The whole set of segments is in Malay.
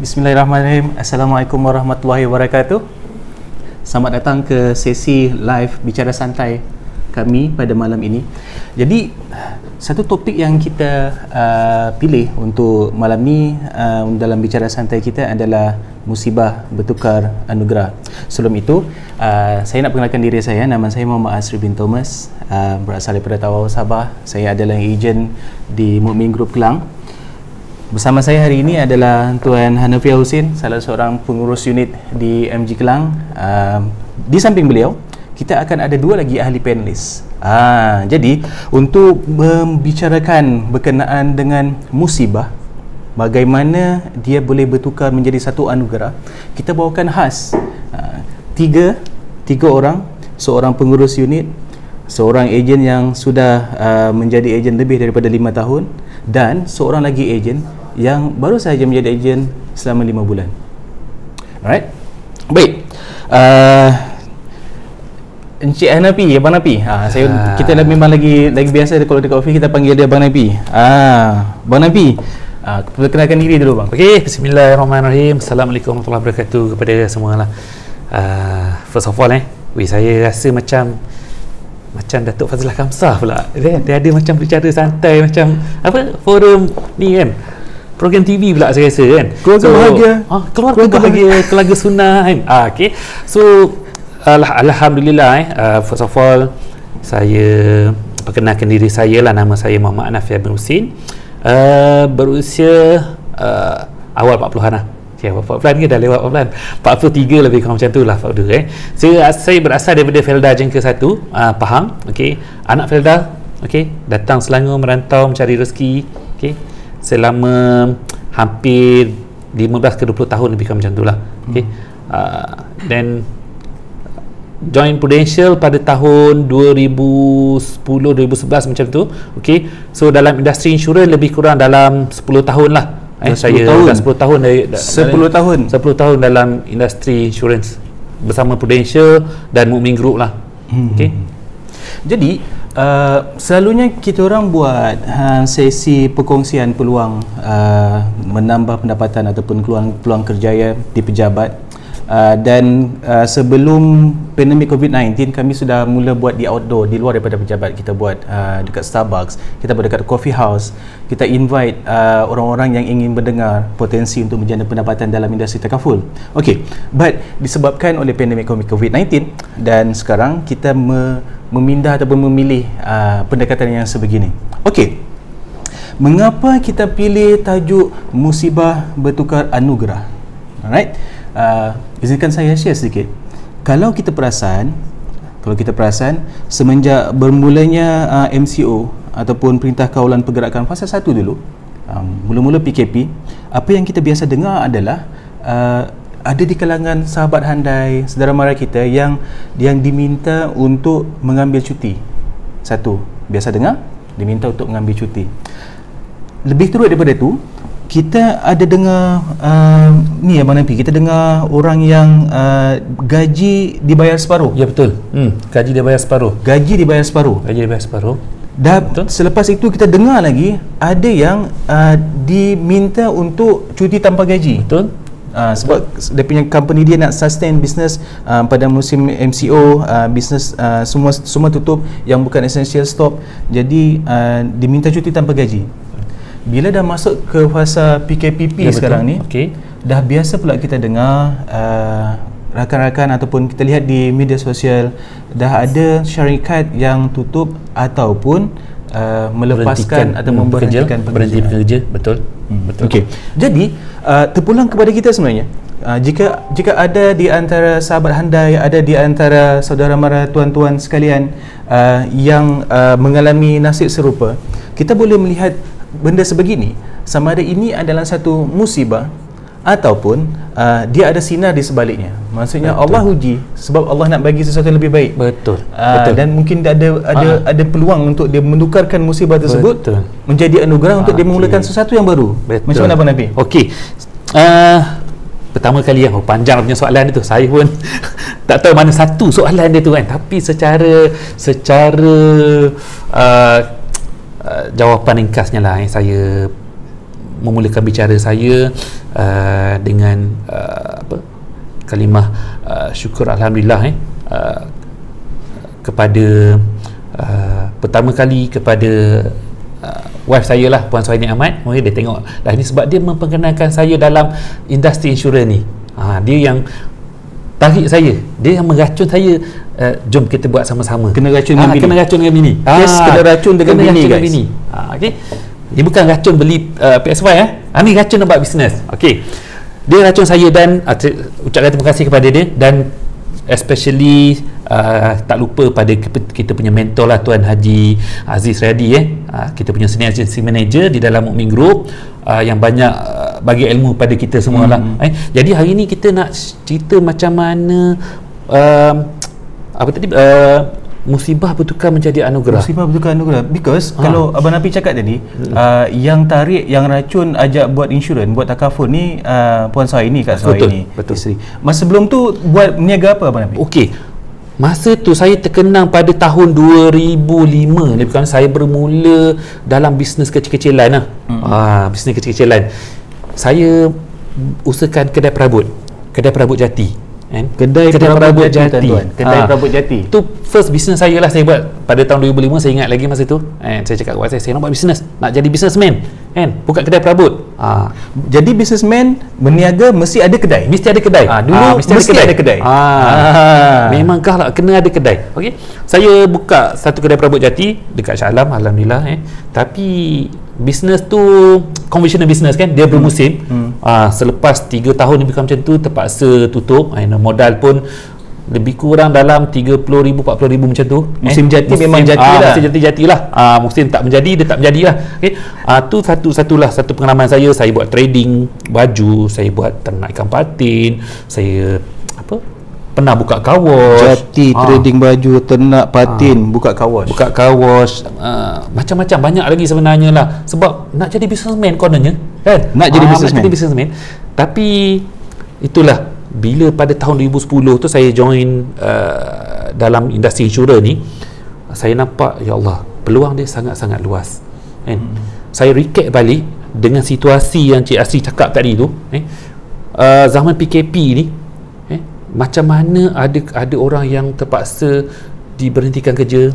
Bismillahirrahmanirrahim. Assalamualaikum warahmatullahi wabarakatuh. Selamat datang ke sesi live Bicara Santai kami pada malam ini. Jadi, satu topik yang kita pilih untuk malam ni dalam Bicara Santai kita adalah musibah bertukar anugerah. Sebelum itu, saya nak perkenalkan diri saya. Nama saya Muhammad Asri bin Thomas, berasal daripada Tawau, Sabah. Saya adalah ejen di Mukmin Group Kelang. Bersama saya hari ini adalah Tuan Hanafiah Husin, salah seorang pengurus unit di MG Kelang. Di samping beliau, kita akan ada dua lagi ahli panelis. Jadi, untuk membicarakan berkenaan dengan musibah, bagaimana dia boleh bertukar menjadi satu anugerah, kita bawakan khas tiga orang, seorang pengurus unit, seorang ejen yang sudah menjadi ejen lebih daripada 5 tahun, dan seorang lagi ejen yang baru sahaja menjadi ejen selama 5 bulan. Alright? Baik. Encik Hanafi, Abang Napi. Kita memang lagi biasa kalau dekat office kita panggil dia Abang Napi. Abang Napi, perkenalkan diri dulu bang. Okey, bismillahirrahmanirrahim. Assalamualaikum warahmatullahi wabarakatuh kepada semua lah. First of all saya rasa macam Datuk Fazlah Kamsah pula. Dia ada macam bicara santai, macam apa, forum ni kan, program TV pula saya rasa kan. Keluarga bahagia. Keluarga bahagia, keluarga sunnah kan. Okey. So alhamdulillah first of all saya perkenalkan diri saya lah. Nama saya Muhammad Hanafiah bin Husin. Berusia awal 40-an lah. 40-an ke dah lewat 40-an, 43 lebih kurang macam tu lah. Saya berasal daripada Felda Jengka 1, Pahang. Okay. Anak Felda, okay, datang Selangor merantau mencari rezeki, okay, selama hampir 15 ke 20 tahun lebih kurang macam tu lah. Okay. Then join Prudential pada tahun 2010-2011 macam tu. Okay. So dalam industri insurans lebih kurang dalam 10 tahun lah. Saya dah 10 tahun dalam industri insurans bersama Prudential dan Mukmin Group lah. Okay. Jadi selalunya kita orang buat sesi perkongsian peluang menambah pendapatan ataupun peluang kerjaya di pejabat. Dan sebelum pandemik COVID-19, kami sudah mula buat di outdoor, di luar daripada pejabat. Kita buat dekat Starbucks, kita buat dekat coffee house. Kita invite orang-orang yang ingin mendengar potensi untuk menjana pendapatan dalam industri takaful. Okay, but disebabkan oleh pandemik COVID-19, dan sekarang kita memindah ataupun memilih pendekatan yang sebegini. Okay, mengapa kita pilih tajuk musibah bertukar anugerah? Alright. Izinkan saya share sedikit. Kalau kita perasan, semenjak bermulanya MCO ataupun Perintah Kawalan Pergerakan fasa 1 dulu, mula-mula PKP, apa yang kita biasa dengar adalah ada di kalangan sahabat handai, saudara mara kita yang diminta untuk mengambil cuti. Satu, biasa dengar diminta untuk mengambil cuti. Lebih teruk daripada itu, kita ada dengar ni Abang Napi, kita dengar orang yang gaji dibayar separuh. Ya betul. Gaji dibayar separuh. Dan selepas itu kita dengar lagi ada yang diminta untuk cuti tanpa gaji. Betul. Sebab dia punya company dia nak sustain business pada musim MCO, business semua tutup, yang bukan essential stop. Jadi diminta cuti tanpa gaji. Bila dah masuk ke fasa PKPP sekarang ni, dah biasa pula kita dengar rakan-rakan ataupun kita lihat di media sosial, dah ada syarikat yang tutup ataupun melepaskan atau memberhentikan pekerja. Betul. Okey. Jadi terpulang kepada kita sebenarnya, jika ada di antara sahabat handai, ada di antara saudara mara tuan-tuan sekalian yang mengalami nasib serupa, kita boleh melihat benda sebegini, sama ada ini adalah satu musibah ataupun dia ada sinar di sebaliknya. Maksudnya betul. Allah uji sebab Allah nak bagi sesuatu yang lebih baik. Betul. Dan mungkin ada peluang untuk dia menukarkan musibah tersebut menjadi anugerah untuk dia memulakan sesuatu yang baru. Betul. Macam mana Abang Nabi? Okey. Pertama kali yang panjang punya soalan dia tu, saya pun tak tahu mana satu soalan dia tu kan, tapi secara jawapan ringkasnya lah, saya memulakan bicara saya dengan kalimah syukur alhamdulillah kepada pertama kali kepada wife saya lah, Puan Suhaini Ahmad. Dia tengok lah ni sebab dia memperkenalkan saya dalam industri insurans ni. Dia yang tarik saya, dia yang meracun saya, jom kita buat sama-sama. Kena racun dengan bini. Kena racun dengan bini. Yes, kena racun dengan bini, guys. Bini. Okay. Dia bukan racun beli PS5 ni racun nak buat bisnes. Okey. Dia racun saya dan ucapkan terima kasih kepada dia, dan especially tak lupa pada kita punya mentor lah, Tuan Haji Aziz Riyadi, kita punya senior agency manager di dalam Mukmin Group, yang banyak bagi ilmu pada kita semua lah. Jadi hari ni kita nak cerita macam mana musibah bertukar menjadi anugerah. Musibah bertukar anugerah. Because kalau Abang Nafi cakap tadi, yang tarik, yang racun ajak buat insurans, buat takaful ni Puan Suhaini, Kak Suhaini. Betul. Masa sebelum tu buat berniaga apa Abang Nafi? Okey. Masa tu saya terkenang pada tahun 2005 ni, bukan saya bermula dalam bisnes kecil-kecilan lah. Bisnes kecil-kecilan. Saya usahakan kedai perabot jati. Kedai perabot jati. Kedai perabot jati. Tu first business saya lah saya buat pada tahun 2005. Saya ingat lagi masa tu. Saya cakap kepada saya nak buat bisnes, nak jadi businessman. Buka kedai perabot. Jadi businessman berniaga mesti ada kedai. Mesti ada kedai. Dulu mesti ada kedai. Memangkah lah kena ada kedai. Okey. Saya buka satu kedai perabot jati dekat Shah Alam, alhamdulillah. Tapi bisnes tu conventional business kan, dia bermusim. Selepas 3 tahun lebih macam tu terpaksa tutup. Modal pun lebih kurang dalam 30,000 40,000 macam tu. Musim jati memang jati lah. Musim jati lah. Musim tak menjadi, dia tak menjadi lah. Okay. Tu satu pengalaman saya. Saya buat trading baju, saya buat ternak ikan patin, saya pernah buka car wash. Jati, trading baju, ternak patin, buka car wash. Macam-macam, banyak lagi sebenarnya lah. Sebab nak jadi businessman kononnya kan? Nak jadi businessman. Tapi itulah, bila pada tahun 2010 tu saya join dalam industri insurans ni, saya nampak ya Allah, peluang dia sangat-sangat luas kan? Saya recap balik dengan situasi yang Cik Asri cakap tadi tu, zaman PKP ni, macam mana ada orang yang terpaksa diberhentikan kerja,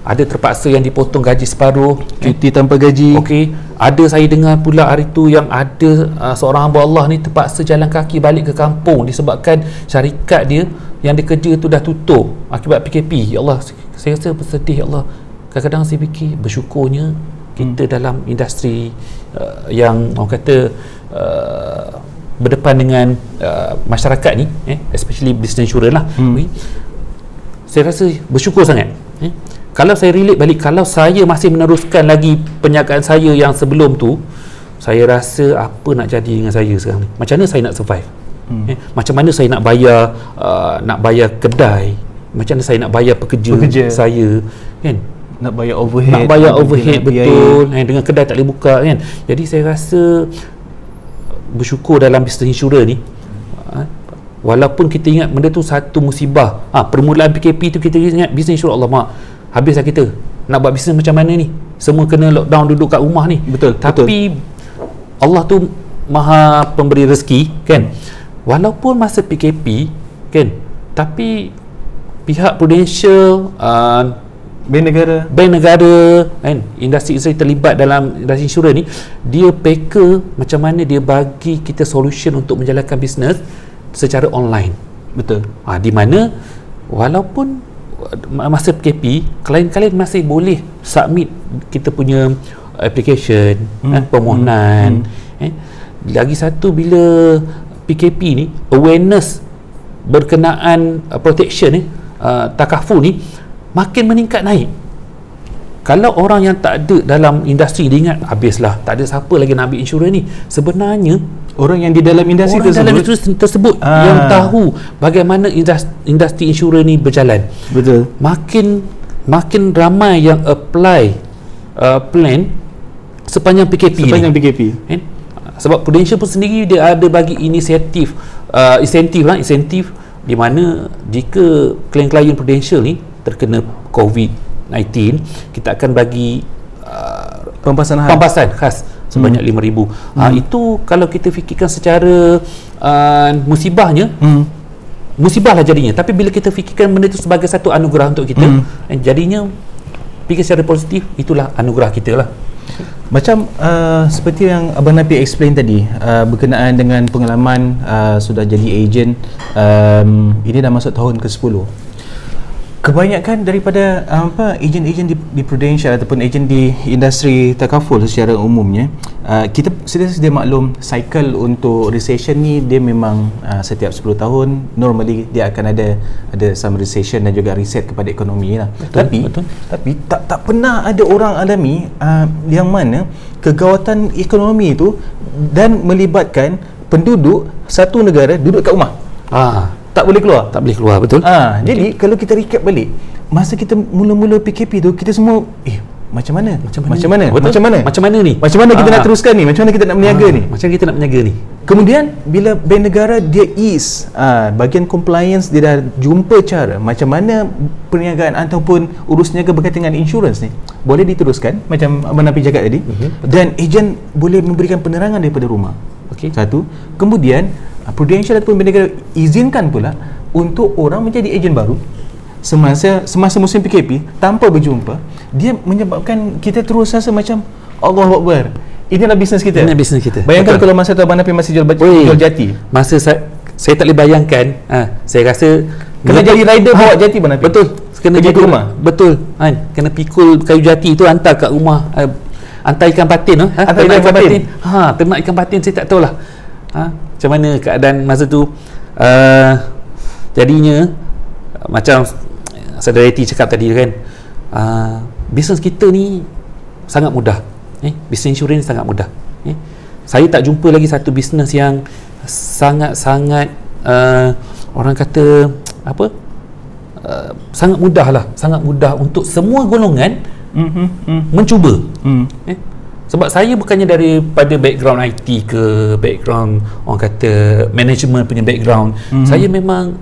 ada terpaksa yang dipotong gaji separuh, cuti tanpa gaji. Okey, ada saya dengar pula hari tu yang ada seorang hamba Allah ni terpaksa jalan kaki balik ke kampung disebabkan syarikat dia yang dia kerja tu dah tutup akibat PKP. Ya Allah, saya rasa bersedih. Ya Allah, kadang-kadang saya fikir bersyukurnya kita dalam industri yang orang kata berdepan dengan masyarakat ni, especially business insurance lah. Saya rasa bersyukur sangat. Kalau saya relate balik, kalau saya masih meneruskan lagi perniagaan saya yang sebelum tu, saya rasa apa nak jadi dengan saya sekarang ni, macam mana saya nak survive, macam mana saya nak bayar kedai, macam mana saya nak bayar pekerja saya kan, nak bayar overhead betul, dengan kedai tak boleh buka kan. Jadi saya rasa bersyukur dalam bisnes insurans ni. Walaupun kita ingat benda tu satu musibah, permulaan PKP tu kita ingat bisnes insurans, Allah mak, habislah kita nak buat bisnes macam mana ni, semua kena lockdown, duduk kat rumah ni. Tapi Allah tu maha pemberi rezeki kan. Walaupun masa PKP kan, tapi pihak Prudential, Bank negara kan, industri terlibat dalam industri insurans ni, dia peka macam mana dia bagi kita solution untuk menjalankan bisnes secara online. Betul. Di mana walaupun masa PKP, klien-klien masih boleh submit kita punya application, permohonan. Lagi satu, bila PKP ni, awareness berkenaan protection ni, takaful ni makin meningkat naik. Kalau orang yang tak ada dalam industri, dia ingat habislah, tak ada siapa lagi nak ambil insurans ni. Sebenarnya orang yang di dalam industri tersebut yang tahu bagaimana industri insurans ni berjalan. Betul. Makin ramai yang apply plan sepanjang PKP. Sebab Prudential pun sendiri dia ada bagi insentif di mana jika klien-klien Prudential ni terkena COVID-19, kita akan bagi pampasan khas sebanyak 5,000. Itu kalau kita fikirkan secara musibahnya, musibah lah jadinya. Tapi bila kita fikirkan benda itu sebagai satu anugerah untuk kita, jadinya fikir secara positif, itulah anugerah kita lah. Macam seperti yang Abang Napi explain tadi, berkenaan dengan pengalaman sudah jadi ejen, ini dah masuk tahun ke-10. Kebanyakan daripada ejen-ejen di Prudential ataupun ejen di industri takaful secara umumnya, kita sedia maklum cycle untuk recession ni dia memang setiap 10 tahun normally dia akan ada some recession dan juga reset kepada ekonomi lah. Tapi tak pernah ada orang alami yang mana kegawatan ekonomi itu dan melibatkan penduduk satu negara duduk kat rumah. Tak boleh keluar, betul. Jadi kalau kita recap balik, masa kita mula-mula PKP tu, kita semua macam mana ni? Macam mana kita nak teruskan ni? Macam mana kita nak berniaga ni? Kemudian bila bank negara dia ease bahagian compliance, dia dah jumpa cara macam mana perniagaan ataupun urus niaga berkaitan dengan insurans ni boleh diteruskan macam Abang Napi cakap tadi, dan ejen boleh memberikan penerangan daripada rumah. Satu. Kemudian Prudential ataupun bank negara izinkan pula untuk orang menjadi ejen baru semasa musim PKP tanpa berjumpa. Dia menyebabkan kita terus rasa macam Allahu Akbar, inilah bisnes kita. Bayangkan kalau masa tu Abang Napi masih jual jati. Masa saya tak boleh bayangkan, saya rasa kena jadi rider bawa jati Abang Napi. Betul. Kena pergi ke rumah. Betul. Kena pikul kayu jati tu hantar kat rumah. Hantar ikan patin, ternak ikan patin, saya tak tahulah macam mana keadaan masa tu. Jadinya macam Saudara Eti cakap tadi kan, bisnes kita ni sangat mudah, bisnes insurans sangat mudah. Saya tak jumpa lagi satu bisnes yang sangat-sangat orang kata apa, sangat mudah untuk semua golongan mencuba. Sebab saya bukannya daripada background IT ke background orang kata management punya background. Saya memang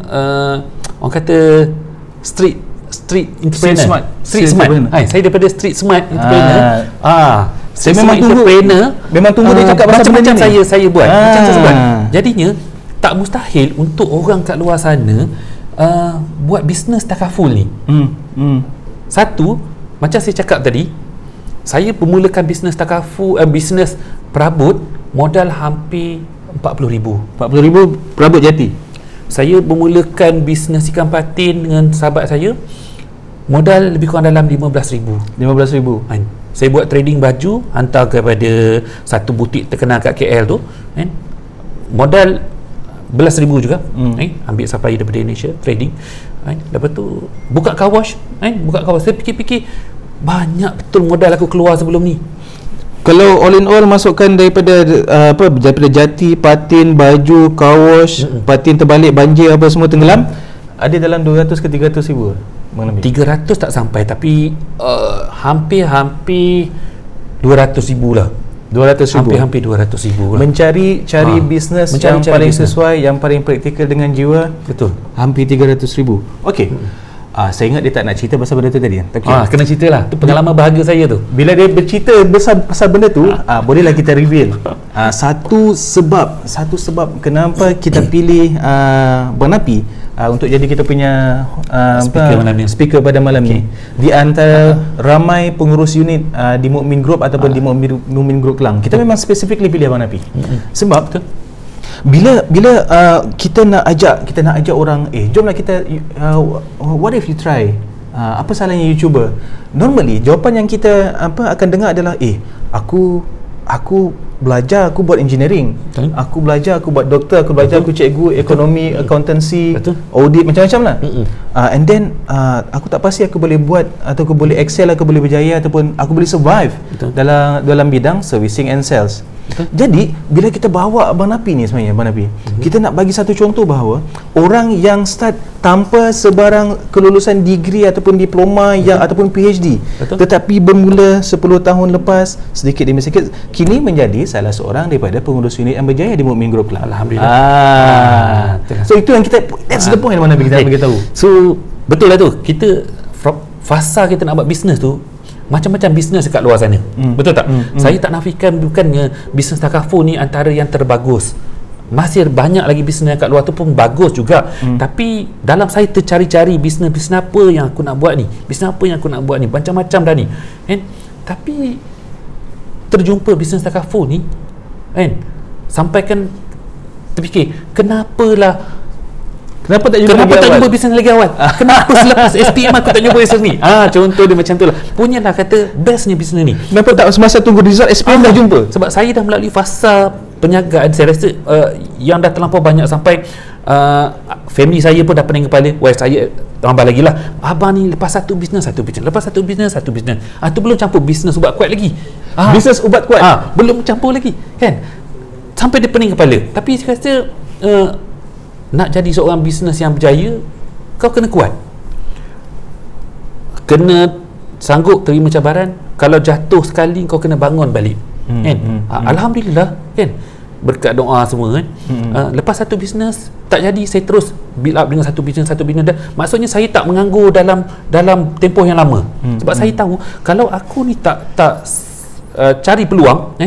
orang kata street entrepreneur. Street smart. Saya daripada street smart entrepreneur. Saya memang tunggu dia cakap macam saya buat. Macam saya buat. Jadinya tak mustahil untuk orang kat luar sana buat bisnes takaful ni. Satu, macam saya cakap tadi, saya bermulakan bisnes takaful, bisnes perabot, modal hampir 40,000. 40,000 perabot jati. Saya bermulakan bisnes ikan patin dengan sahabat saya, modal lebih kurang dalam 15,000. 15,000. Saya buat trading baju, hantar kepada satu butik terkenal kat KL tu, modal belas ribu juga. Ambil supply daripada Indonesia, trading. Lepas tu buka car wash. Saya fikir-fikir banyak betul modal aku keluar sebelum ni. Kalau all in all masukkan daripada daripada jati, patin, baju, car wash, patin terbalik, banjir apa semua tenggelam, ada dalam 200 ke 300 ribu. 300 tak sampai, tapi hampir 200 ribu lah. 200 ribu. Hampir 200 ribu lah. Mencari bisnes yang paling sesuai, yang paling praktikal dengan jiwa. Betul. Hampir 300 ribu. Okey. Saya ingat dia tak nak cerita pasal benda tu tadi. Tapi kena cerita lah. Itu pengalaman bahagia saya tu. Bila dia bercerita pasal benda tu, bolehlah kita reveal. Satu sebab kenapa kita pilih Abang Napi untuk jadi kita punya speaker pada malam ni. Di antara ramai pengurus unit di Mukmin Group ataupun di Mukmin Group Kelang, kita memang specifically pilih Abang Napi. Sebab bila kita nak ajak orang, jomlah kita what if you try, apa salahnya you cuba. Normally jawapan yang kita akan dengar adalah aku belajar, aku buat engineering, aku belajar, aku buat doktor, aku belajar, aku cikgu ekonomi, accountancy, audit, macam-macam lah. And then aku tak pasti aku boleh buat atau aku boleh excel, aku boleh berjaya ataupun aku boleh survive dalam bidang servicing and sales. Jadi bila kita bawa Abang Napi ni, sebenarnya Abang Napi, kita nak bagi satu contoh bahawa orang yang start tanpa sebarang kelulusan degree ataupun diploma yang ataupun PhD, tetapi bermula 10 tahun lepas, sedikit demi sedikit, kini menjadi salah seorang daripada pengurus unit yang berjaya di Mukmin Group Kelang. Alhamdulillah. So itu yang kita, that's the point Abang Napi kita nak beritahu. So betul lah tu, kita fasa kita nak buat bisnes tu, macam-macam bisnes dekat luar sana. Betul tak? Saya tak nafikan bukannya bisnes takaful ni antara yang terbagus. Masih banyak lagi bisnes kat luar tu pun bagus juga. Tapi dalam saya tercari-cari bisnes apa yang aku nak buat ni, bisnes apa yang aku nak buat ni, macam-macam dah ni kan. Tapi terjumpa bisnes takaful ni kan, sampaikan terfikir kenapa tak jumpa bisnes lagi awal? Kenapa selepas SPM aku tak jumpa bisnes ni? Contoh dia macam tu lah. Punyalah kata bestnya bisnes ni. Kenapa tak semasa tunggu result SPM dah jumpa? Sebab saya dah melalui fasa penjagaan. Saya rasa yang dah terlampau banyak sampai family saya pun dah pening kepala. Wah, saya tambah lagi lah, abang ni lepas satu bisnes, lepas satu bisnes. Tu belum campur bisnes ubat kuat lagi. Bisnes ubat kuat? Belum campur lagi kan. Sampai dia pening kepala. Tapi saya rasa nak jadi seorang bisnes yang berjaya, kau kena kuat, kena sanggup terima cabaran. Kalau jatuh sekali, kau kena bangun balik kan. Alhamdulillah kan, berkat doa semua kan. Lepas satu bisnes tak jadi, saya terus build up dengan satu bisnes dah. Maksudnya saya tak menganggur dalam tempoh yang lama. Sebab saya tahu kalau aku ni tak cari peluang,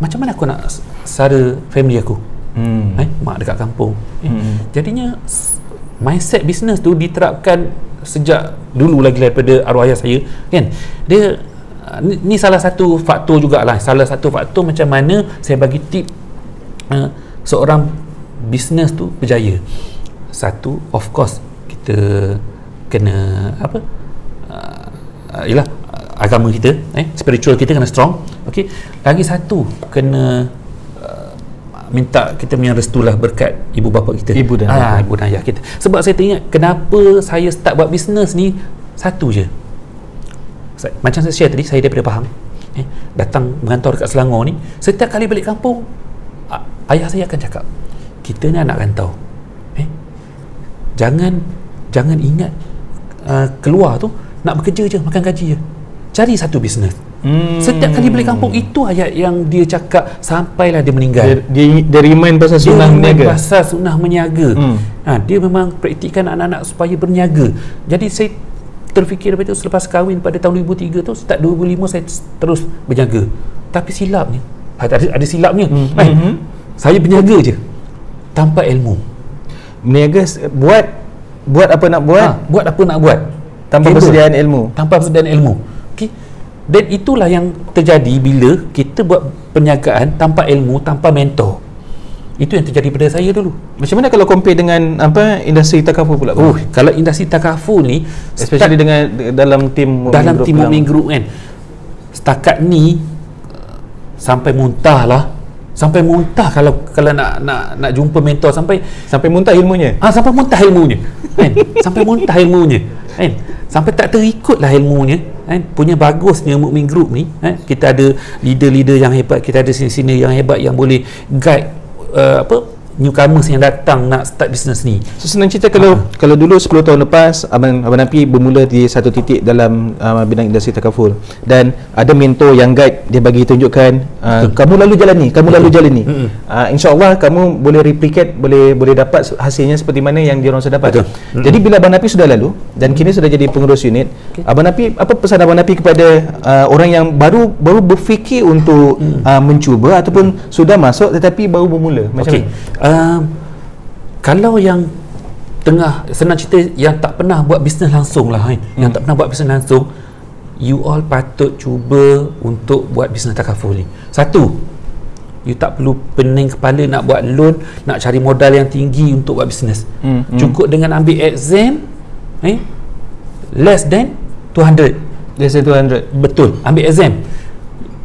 macam mana aku nak sara family aku, mak dekat kampung. Jadinya mindset bisnes tu diterapkan sejak dulu lagi daripada arwah ayah saya kan. Dia ni salah satu faktor jugalah, macam mana saya bagi tip seorang bisnes tu berjaya. Satu, of course kita kena ialah agama kita, spiritual kita kena strong. Okey, lagi satu, kena minta kita punya restu lah, berkat ibu bapa kita, ibu dan ayah kita. Sebab saya teringat kenapa saya start buat bisnes ni, satu je. Macam saya share tadi, saya daripada Pahang datang merantau dekat Selangor ni. Setiap kali balik kampung, ayah saya akan cakap, kita ni anak rantau, jangan ingat keluar tu nak bekerja je, makan gaji je, cari satu bisnes. Setiap kali balik kampung, itu ayat yang dia cakap sampailah dia meninggal. Dia remind pasal sunnah meniaga. Dia memang praktikkan anak-anak supaya berniaga. Jadi saya terfikir daripada tu, selepas kahwin pada tahun 2003 tu, start 2005 saya terus berniaga. Tapi silapnya, ada silapnya. Saya berniaga je tanpa ilmu. Berniaga buat apa nak buat, buat apa nak buat tanpa persediaan ilmu. Okey. Dan itulah yang terjadi bila kita buat perniagaan tanpa ilmu, tanpa mentor. Itu yang terjadi pada saya dulu. Macam mana kalau compare dengan industri takaful pula? Kalau industri takaful ni, especially dengan dalam tim Mukmin Group kan, setakat ni sampai muntah kalau nak jumpa mentor, sampai muntah ilmunya. Sampai muntah ilmunya kan. Sampai tak terikut lah ilmunya kan. Punya bagusnya Mukmin Group ni kita ada leader-leader yang hebat, kita ada senior yang hebat yang boleh guide newcomers yang datang nak start bisnes ni. So senang cerita, kalau dulu 10 tahun lepas Abang Nafi bermula di satu titik dalam bidang industri takaful, dan ada mentor yang guide, dia bagi tunjukkan kamu lalu jalan ni, insya-Allah kamu boleh replicate, boleh dapat hasilnya seperti mana yang diorang sudah dapat. Jadi bila Abang Nafi sudah lalu dan kini sudah jadi pengurus unit, Abang Nafi, apa pesan Abang Nafi kepada orang yang baru berfikir untuk mencuba ataupun sudah masuk tetapi baru bermula? Macam mana? Kalau yang tengah, senang cerita, yang tak pernah buat bisnes langsung lah, yang tak pernah buat bisnes langsung, you all patut cuba untuk buat bisnes takaful ni. Satu, you tak perlu pening kepala nak buat loan, nak cari modal yang tinggi untuk buat bisnes. Cukup dengan ambil exam less than 200. Betul, ambil exam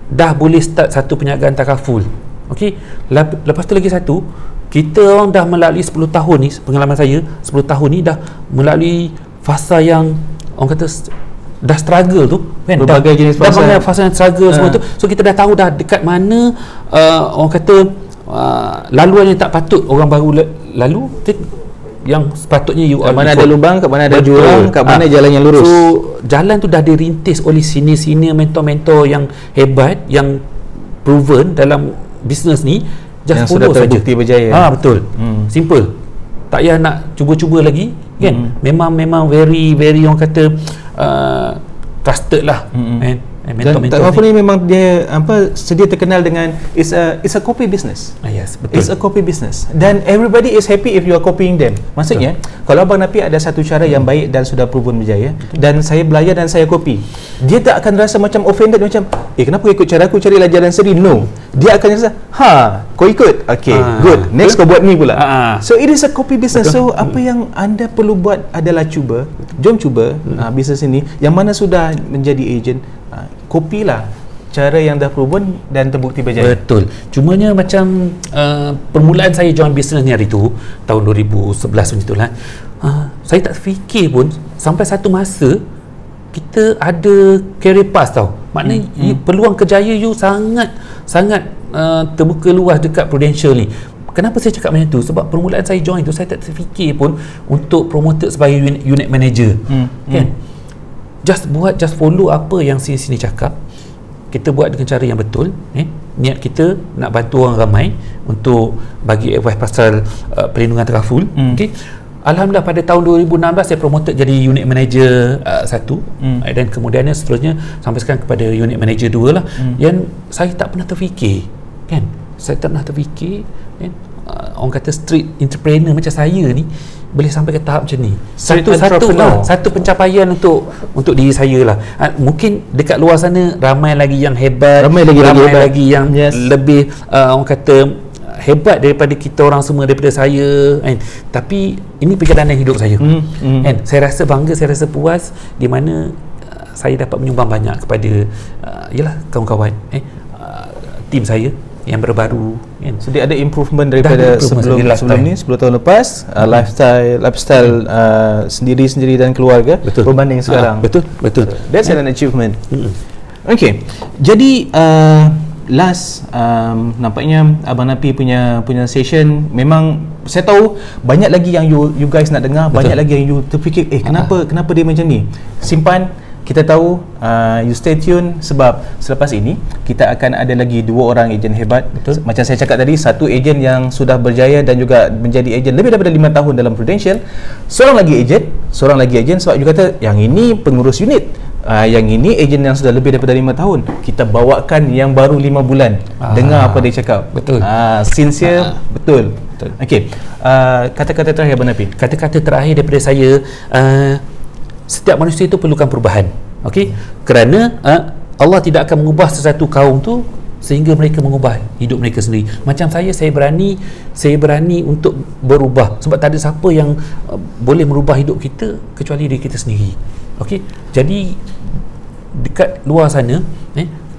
dah boleh start satu perniagaan takaful. Okey, lepas tu lagi satu, kita orang dah melalui 10 tahun ni, pengalaman saya 10 tahun ni dah melalui fasa yang orang kata dah struggle tu kan, berbagai jenis fasa yang struggle semua tu. So kita dah tahu dah dekat mana orang kata laluan yang tak patut orang baru lalu, yang sepatutnya you kat mana ada lubang, kat mana ada jurang, kat mana jalan yang lurus. So jalan tu dah dirintis oleh senior mentor-mentor yang hebat, yang proven dalam bisnes ni, yang sudah terbukti berjaya. Betul. Simple. Tak payah nak cuba-cuba lagi kan. Memang very orang kata trusted lah. Dan Takaful ni memang dia sedia terkenal dengan it's a copy business. Yes, betul. It's a copy business. Dan everybody is happy if you are copying them. Maksudnya, kalau Abang Napi ada satu cara yang baik dan sudah proven berjaya, dan saya belajar dan saya copy, dia tak akan rasa macam offended, macam kenapa kau ikut cara aku, carilah jalan sendiri. No. Dia akan rasa, kau ikut. Okay, good. Next kau buat ni pula. So it is a copy business. So apa yang anda perlu buat adalah jom cuba bisnes ini yang mana sudah menjadi agent, kopilah cara yang dah proven dan terbukti berjaya. Betul. Cumanya macam permulaan saya join bisnes ni hari tu tahun 2011 macam itulah. Saya tak fikir pun sampai satu masa kita ada career path tau. Maknanya peluang kerjaya you sangat terbuka luas dekat Prudential ni. Kenapa saya cakap macam tu? Sebab permulaan saya join tu saya tak terfikir pun untuk promoted sebagai unit manager. Kan? Just follow apa yang sini cakap. Kita buat dengan cara yang betul. Niat kita nak bantu orang ramai untuk bagi advice pasal perlindungan takaful. Okay. Alhamdulillah pada tahun 2016 saya promoted jadi unit manager 1 dan kemudiannya seterusnya sampai sekarang kepada unit manager 2 lah. Yang saya tak pernah terfikir, kan? Saya tak pernah terfikir, kan? Orang kata street entrepreneur macam saya ni boleh sampai ke tahap macam ni. Satu pencapaian untuk diri saya lah. Mungkin dekat luar sana ramai lagi yang hebat, ramai lagi yang lebih orang kata hebat daripada kita orang semua, daripada saya, kan? Tapi ini perjalanan hidup saya, kan? Saya rasa bangga, saya rasa puas di mana saya dapat menyumbang banyak kepada kawan-kawan, tim saya yang baru-baru, kan? So dia ada improvement daripada sebelum ni 10 tahun lepas, lifestyle sendiri dan keluarga berbanding sekarang. Betul. That's an achievement. Okay, jadi last nampaknya Abang Napi punya session memang saya tahu banyak lagi yang you guys nak dengar. Banyak lagi yang you terfikir kenapa dia macam ni. Simpan, kita tahu, you stay tune sebab selepas ini kita akan ada lagi 2 orang ejen hebat. Macam saya cakap tadi, satu ejen yang sudah berjaya dan juga menjadi ejen lebih daripada 5 tahun dalam Prudential, seorang lagi ejen sebab you kata yang ini pengurus unit, yang ini ejen yang sudah lebih daripada 5 tahun. Kita bawakan yang baru 5 bulan. Dengar apa dia cakap. Betul. Sincere. Betul. Okey. Kata-kata terakhir Abang Napi. Kata-kata terakhir daripada saya, setiap manusia itu perlukan perubahan. Okey? Kerana Allah tidak akan mengubah sesuatu kaum tu sehingga mereka mengubah hidup mereka sendiri. Macam saya berani untuk berubah sebab tak ada siapa yang boleh merubah hidup kita kecuali diri kita sendiri. Okey? Jadi dekat luar sana,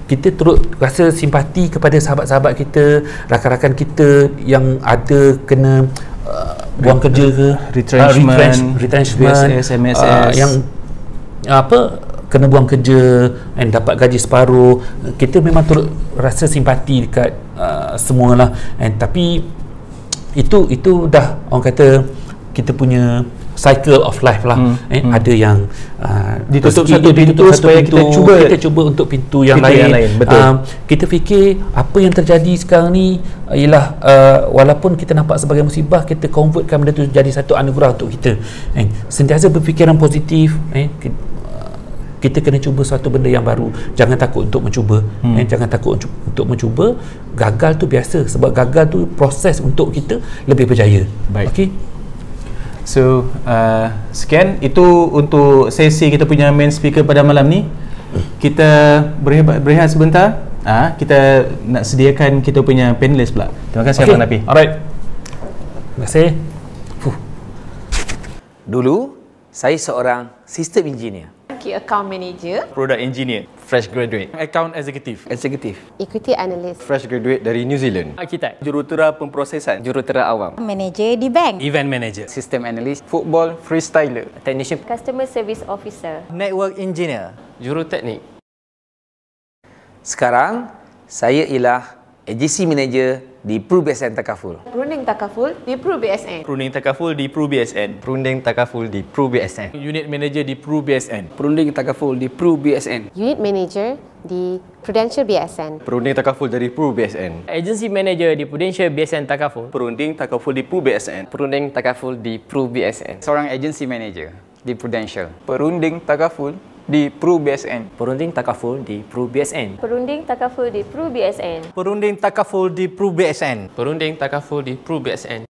kita turut rasa simpati kepada sahabat-sahabat kita, rakan-rakan kita yang ada kena buang kerja ke, retrenchment, MSS, yang kena buang kerja dan dapat gaji separuh. Kita memang turut rasa simpati dekat semualah. Tapi itu dah orang kata kita punya cycle of life lah. Ada yang ditutup satu pintu supaya kita cuba untuk pintu yang lain. Betul. Kita fikir apa yang terjadi sekarang ni ialah walaupun kita nampak sebagai musibah, kita convertkan benda tu jadi satu anugerah untuk kita. Sentiasa berfikiran positif. Kita kena cuba suatu benda yang baru. Jangan takut untuk mencuba. Jangan takut untuk mencuba. Gagal tu biasa, sebab gagal tu proses untuk kita lebih berjaya. Baik. Okey. So sekian itu untuk sesi kita punya main speaker pada malam ni. Kita berehat sebentar. Kita nak sediakan kita punya panelis pula. Terima kasih Abang Napi. Alright. Terima kasih. Dulu saya seorang sistem engineer, Key account manager, product engineer, fresh graduate, account executive, equity analyst, fresh graduate dari New Zealand, arkitek, jurutera pemprosesan, jurutera awam, manager di bank, event manager, system analyst, football freestyler, technician, customer service officer, network engineer, juruteknik. Sekarang saya ialah agency manager di Pru BSN Takaful. Perunding Takaful di Pru BSN, perunding takaful di Pru BSN, Perunding takaful di Pru BSN, unit manager di Pru BSN, perunding takaful di Pru BSN, unit manager di Prudential BSN, perunding takaful dari Pru BSN, agency manager di Prudential BSN Takaful, perunding takaful di Pru BSN, perunding takaful di Pru BSN, seorang agency manager di Prudential, perunding takaful di Pru BSN. Perunding takaful di Pru BSN. Perunding takaful di Pru BSN. Perunding takaful di Pru BSN. Perunding takaful di Pru BSN.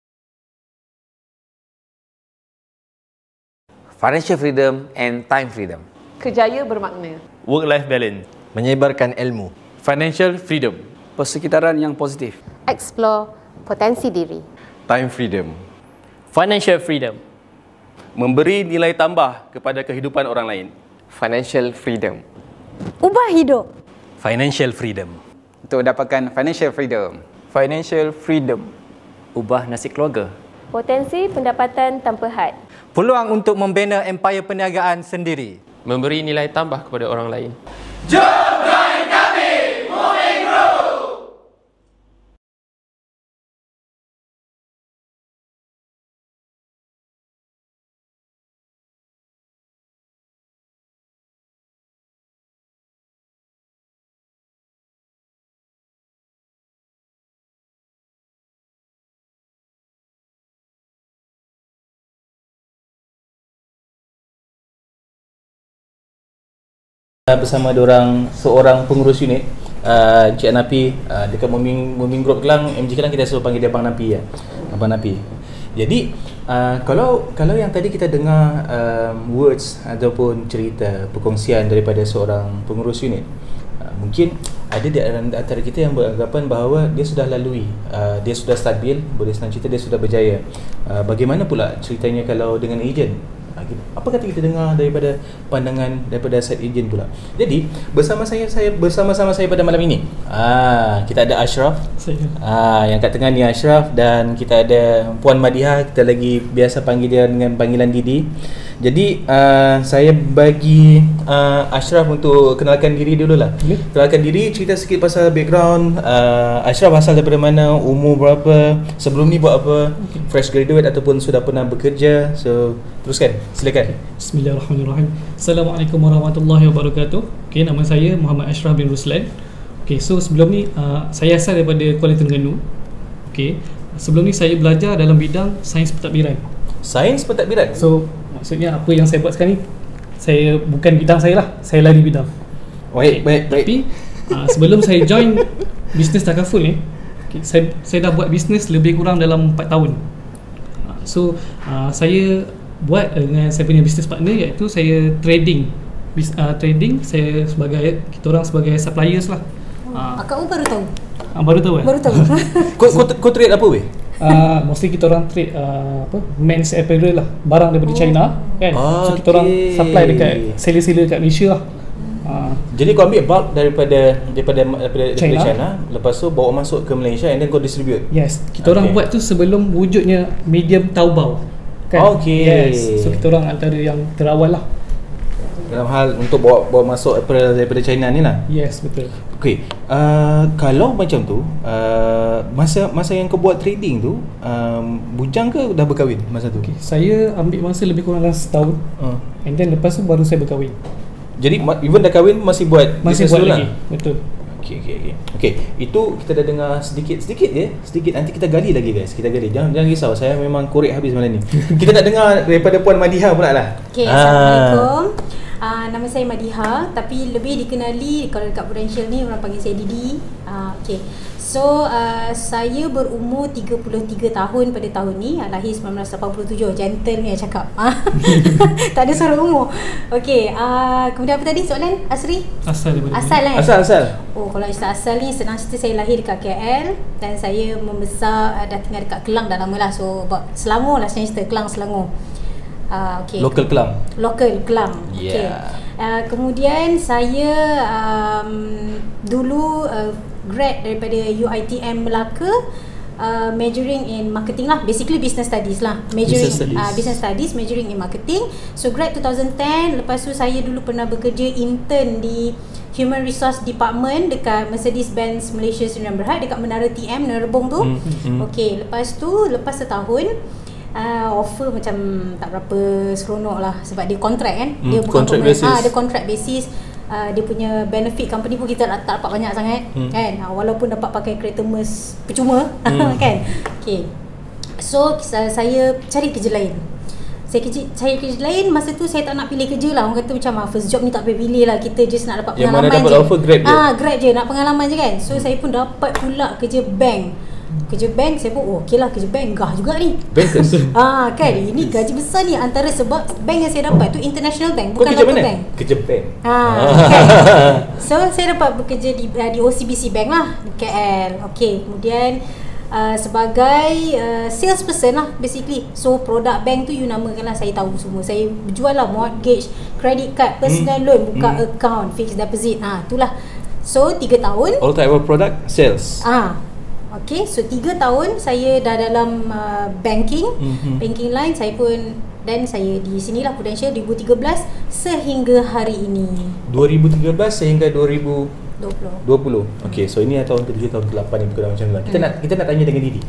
Financial freedom and time freedom. Kerjaya bermakna. Work-life balance. Menyebarkan ilmu. Financial freedom. Persekitaran yang positif. Explore potensi diri. Time freedom. Financial freedom. Memberi nilai tambah kepada kehidupan orang lain. Financial freedom. Ubah hidup. Financial freedom. Untuk dapatkan financial freedom. Financial freedom. Ubah nasib keluarga. Potensi pendapatan tanpa had. Peluang untuk membina empayar perniagaan sendiri. Memberi nilai tambah kepada orang lain. Bersama diorang seorang pengurus unit, Encik Napi, dekat Moving Group Kelang, MG Kelang kita selalu panggil dia Abang Napi ya. Abang Napi. Jadi kalau yang tadi kita dengar words ataupun cerita perkongsian daripada seorang pengurus unit, mungkin ada di antara kita yang beranggapan bahawa dia sudah lalui, dia sudah stabil, boleh senang cerita dia sudah berjaya. Bagaimana pula ceritanya kalau dengan ejen? Apa kata kita dengar daripada pandangan daripada side ejen pula? Jadi bersama-sama saya pada malam ini, kita ada Ashraf, yang kat tengah ni Ashraf, dan kita ada Puan Madiha, kita lagi biasa panggil dia dengan panggilan Didi. Jadi saya bagi Ashraf untuk kenalkan diri dululah. Kenalkan diri, cerita sikit pasal background. Ashraf asal daripada mana, umur berapa, sebelum ni buat apa, fresh graduate ataupun sudah pernah bekerja. So teruskan, silakan. Bismillahirrahmanirrahim. Assalamualaikum warahmatullahi wabarakatuh. Okay, nama saya Muhammad Ashraf bin Ruslan. Okay, so sebelum ni saya asal daripada Kuala Terengganu. Okay, sebelum ni saya belajar dalam bidang sains pentadbiran. Sains pentadbiran? So maksudnya apa yang saya buat sekarang ni, saya bukan bidang saya lah, saya lari bidang. Baik. Tapi sebelum saya join bisnes takaful ni, okay, saya dah buat bisnes lebih kurang dalam 4 tahun. So saya buat dengan saya punya business partner, iaitu saya trading. Saya sebagai, kita orang sebagai suppliers lah. Akak baru tahu. Baru tahu Baru tahu. Kau trade apa weh? Mostly kita orang trade men's apparel lah, barang daripada China kan. So kita orang supply dekat seller-seller dekat Malaysia lah. Jadi kau ambil bulk daripada China, lepas tu bawa masuk ke Malaysia and then kau distribute. Yes, kita orang buat tu sebelum wujudnya medium Taobao kan. Yes. So kita orang antara yang terawal lah dalam hal untuk bawa masuk apparel daripada China ni lah. Yes, betul. Okay, kalau macam tu, masa yang kau buat trading tu, bujang ke dah berkahwin masa tu? Okay, saya ambil masa lebih kurang dalam setahun, and then lepas tu baru saya berkahwin. Jadi even dah kahwin masih buat lagi lah. Betul. Okay, itu kita dah dengar sedikit je. Nanti kita gali lagi guys. Jangan risau, saya memang korek habis malam ni. Kita nak dengar daripada Puan Madiha pula lah. Okay, Assalamualaikum. Nama saya Madiha, tapi lebih dikenali kalau dekat Prudential ni orang panggil saya Didi. Okay. So saya berumur 33 tahun pada tahun ni, lahir 1987. Gentle ni yang cakap. Tak ada suara umur. Okay, kemudian apa tadi soalan Asri? Asal daripada asal kan? Asal. Oh, kalau asal ni senang cerita, saya lahir dekat KL dan saya membesar dah tinggal dekat Kelang dah lama lah. So Selangor lah, senang cerita, Kelang Selangor. Okay. Local Kelang. Yeah. Okay. Kemudian saya dulu grad daripada UiTM Melaka, majoring in marketing lah, basically business studies lah, majoring business studies, majoring in marketing. So grad 2010. Lepas tu saya dulu pernah bekerja intern di Human Resource Department dekat Mercedes-Benz Malaysia Sdn Bhd dekat Menara TM Nerebong tu. Okay, lepas setahun offer macam tak berapa seronok lah, sebab dia kontrak kan. Dia bukan contract basis. Dia contract basis. Dia punya benefit company pun kita tak dapat banyak sangat kan. Walaupun dapat pakai kereta MERS percuma kan. Okay. So saya cari kerja lain. Saya kerja lain, masa tu saya tak nak pilih kerja lah. Orang kata macam first job ni tak payah pilih lah, kita just nak dapat Yang pengalaman je. mana dapat offer Grab je. Grab je, nak pengalaman je kan. So saya pun dapat pula kerja bank. Kerja bank, saya pun okey lah, kerja bank gah juga ni. Bankers. Kan, ini gaji besar ni. Antara sebab bank yang saya dapat tu international bank, Kau bukan kerja local mana? bank. Kerja bank. Kan. So saya dapat bekerja di OCBC Bank lah, di KL. Okey, kemudian sebagai salesperson lah basically. So produk bank tu you namakan lah, saya tahu semua. Saya jual lah mortgage, credit card, personal loan, buka account, fixed deposit. Itulah. So 3 tahun. All type of product sales. Okay, so 3 tahun saya dah dalam banking line. Saya pun, dan saya di sinilah Prudential 2013 sehingga hari ini. 2013 sehingga 2020. Okay, so ini tahun ke-7, tahun ke-8 yang berkurang macam mana. Kita nak tanya dengan Didi.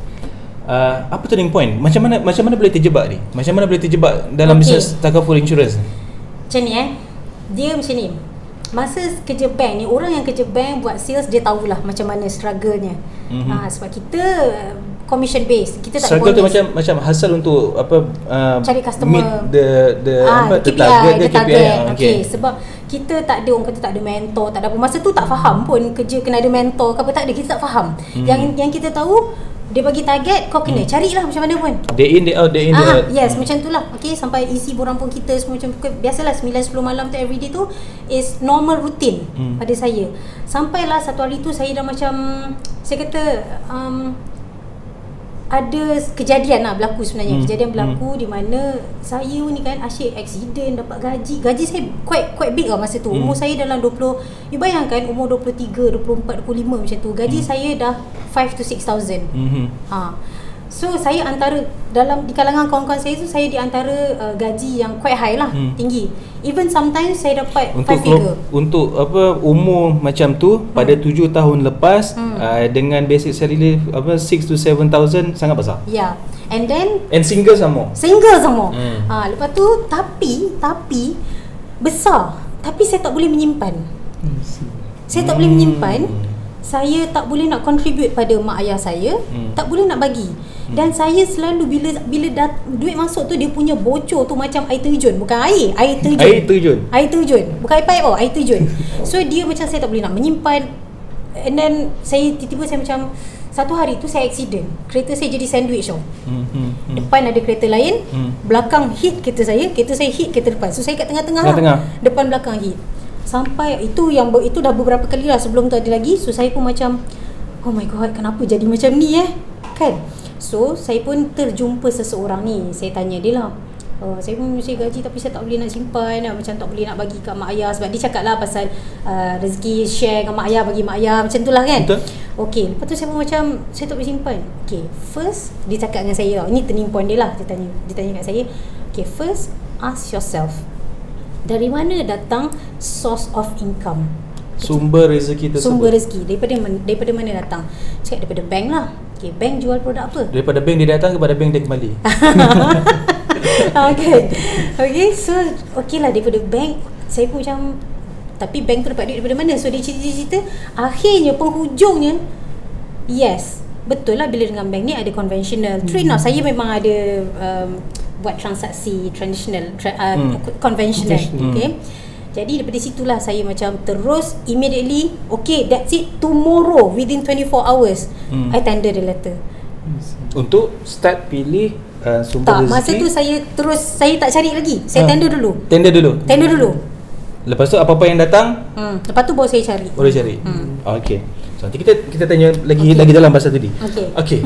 Apa turning point? Macam mana boleh terjebak ni? Macam mana boleh terjebak dalam bisnes Takaful Insurance? Macam ni dia macam ni. Masa kerja bank ni, orang yang kerja bank buat sales, dia tahulah macam mana struggle-nya. Sebab kita commission based, kita tak struggle tu macam hasil untuk cari customer, meet the target. Okay. Sebab kita tak ada, orang kata tak ada mentor, tak ada apa. Masa tu tak faham pun kerja kena ada mentor ke apa, tak ada, kita tak faham. Yang kita tahu, dia bagi target, kau kena carilah macam mana pun. Day in, day out, day in, day out. Yes, macam tu lah. Okay, sampai isi borang pun kita semua macam biasalah 9-10 malam tu everyday tu is normal routine pada saya. Sampailah satu hari tu saya dah macam, saya kata ada kejadian lah berlaku sebenarnya. Kejadian berlaku di mana saya ni kan asyik accident, dapat gaji saya quite big lah masa tu. Umur saya dalam 20, you bayangkan umur 23, 24, 25 macam tu. Gaji saya dah 5 to 6,000. So saya antara di kalangan kawan-kawan saya tu, saya di antara gaji yang quite high lah, tinggi. Even sometimes saya dapat 5 figure. Untuk umur macam tu pada 7 tahun lepas dengan basic salary 6 to 7,000 sangat besar. Yeah. And then single sama. Lepas tu tapi besar, tapi saya tak boleh menyimpan. Saya tak boleh menyimpan. Saya tak boleh nak contribute pada mak ayah saya, tak boleh nak bagi. Dan saya selalu bila duit masuk tu, dia punya bocor tu macam air terjun, bukan air terjun. Bukan air pipe, air terjun. So dia macam saya tak boleh nak menyimpan. And then saya tiba-tiba saya macam, satu hari tu saya accident, kereta saya jadi sandwich depan ada kereta lain, belakang hit kereta saya hit kereta depan. So saya kat tengah-tengah lah. Depan belakang hit. Sampai itu dah beberapa kali lah, sebelum tu ada lagi. So saya pun macam, oh my god, kenapa jadi macam ni kan. So saya pun terjumpa seseorang ni. Saya tanya dia lah, saya pun mesti gaji tapi saya tak boleh nak simpan, macam tak boleh nak bagi kat mak ayah. Sebab dia cakap lah pasal rezeki share dengan mak ayah, bagi mak ayah, macam tu lah kan. Okay, lepas tu saya pun macam, saya tak boleh simpan. Okay, first dia cakap dengan saya, ini turning point dia lah. Dia tanya kat saya, okay, first ask yourself, dari mana datang source of income? Sumber rezeki tersebut. Sumber rezeki daripada mana datang? Cakap daripada bank lah. Okay, bank jual produk apa? Daripada bank dia datang, kepada bank dia kembali. Okay, so okay lah, daripada bank. Saya pun macam, tapi bank tu dapat duit daripada mana? So dia cerita-cerita, akhirnya penghujungnya, yes, betul lah, bila dengan bank ni ada conventional trade. Saya memang ada buat transaksi traditional, conventional. Okay, jadi daripada situlah saya macam terus immediately, okay, that's it, tomorrow within 24 hours I tender the letter untuk start pilih sumber rezeki. Masa tu saya tak cari lagi, saya tender dulu. Lepas tu apa-apa yang datang, lepas tu baru saya cari. Okay, so nanti kita tanya lagi dalam pasal tadi. Okay.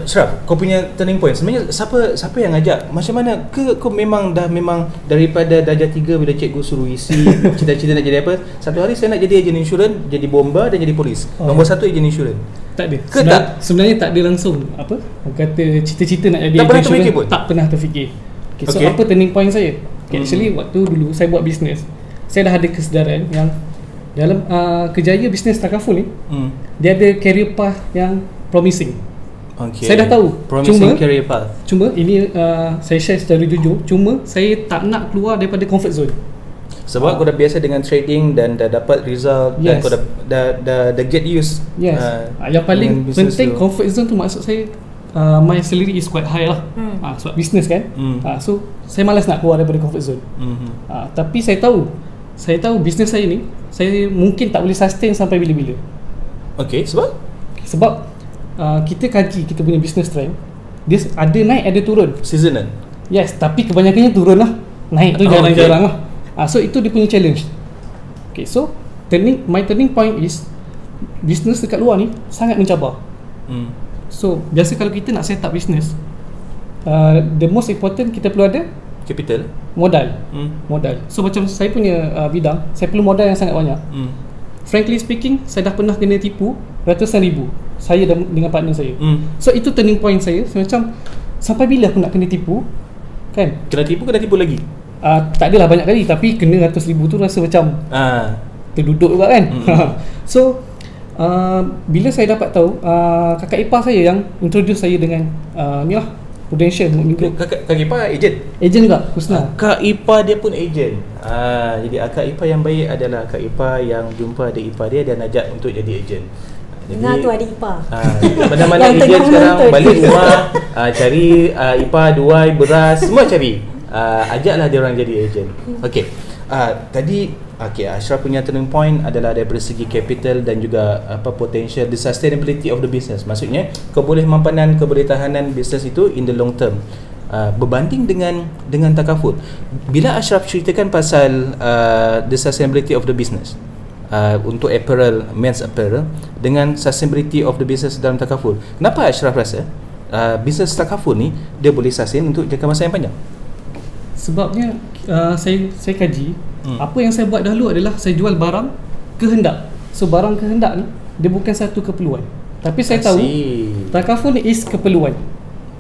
Shraf, kau punya turning point sebenarnya siapa yang ajak? Macam mana kau memang daripada darjah 3 bila cikgu suruh isi cita-cita nak jadi apa? Satu hari saya nak jadi ejen insurans, jadi bomba dan jadi polis. Nombor 1 ejen insurans. Tak ada. Sebenarnya tak ada langsung apa? Orang kata cita-cita nak jadi ejen insurans, tak pernah terfikir. Okay, so apa turning point saya? Okay, actually waktu dulu saya buat bisnes, saya dah ada kesedaran yang dalam kejayaan bisnes Takaful ni, dia ada career path yang promising. Okay. Saya dah tahu. Promising career path. Cuma ini saya share secara jujur, cuma saya tak nak keluar daripada comfort zone. Sebab kau dah biasa dengan trading dan dah dapat result, dan kau dah get used. Yang paling penting comfort zone tu, maksud saya my salary is quite high lah. Sebab business kan. So saya malas nak keluar daripada comfort zone. Tapi saya tahu bisnes saya ni saya mungkin tak boleh sustain sampai bila-bila. Okay, sebab kita kaji kita punya business trend, dia ada naik ada turun. Seasonal. Yes, tapi kebanyakannya turun lah. Naik tu jarang-jarang lah. So itu dia punya challenge. Okay, so my turning point is business dekat luar ni sangat mencabar. So biasa kalau kita nak set up business, the most important kita perlu ada capital, modal. So macam saya punya bidang, saya perlu modal yang sangat banyak. Frankly speaking, saya dah pernah kena tipu ratusan ribu, saya dengan partner saya. So itu turning point saya. So macam sampai bila aku nak kena tipu, kan? Kena tipu lagi? Tak adalah banyak kali, tapi kena ratus ribu tu rasa macam terduduk juga kan. So bila saya dapat tahu, kakak ipar saya yang introduce saya dengan ni lah, Prudential. Kakak ipar ejen juga, Husna. Kak ipar dia pun ejen. Jadi akak ipar yang baik adalah akak ipar yang jumpa adik ipar dia dan ajak untuk jadi ejen. Dengar tu adik ipar. Mana-mana ejen sekarang balik rumah, cari ipar, duai, beras, semua cari. Ajaklah dia orang jadi ejen. Okey. Tadi Ashraf punya turning point adalah daripada segi capital dan juga potential, the sustainability of the business. Maksudnya kebolehampanan, kebolehtahanan bisnes itu in the long term. Berbanding dengan takaful. Bila Ashraf ceritakan pasal the sustainability of the business untuk apparel, men's apparel, dengan sustainability of the business dalam takaful, kenapa Ashraf rasa bisnes takaful ni dia boleh sustain untuk jangka masa yang panjang? Sebabnya saya kaji, apa yang saya buat dahulu adalah saya jual barang kehendak. So barang kehendak ni dia bukan satu keperluan, tapi saya tahu takaful ni is keperluan.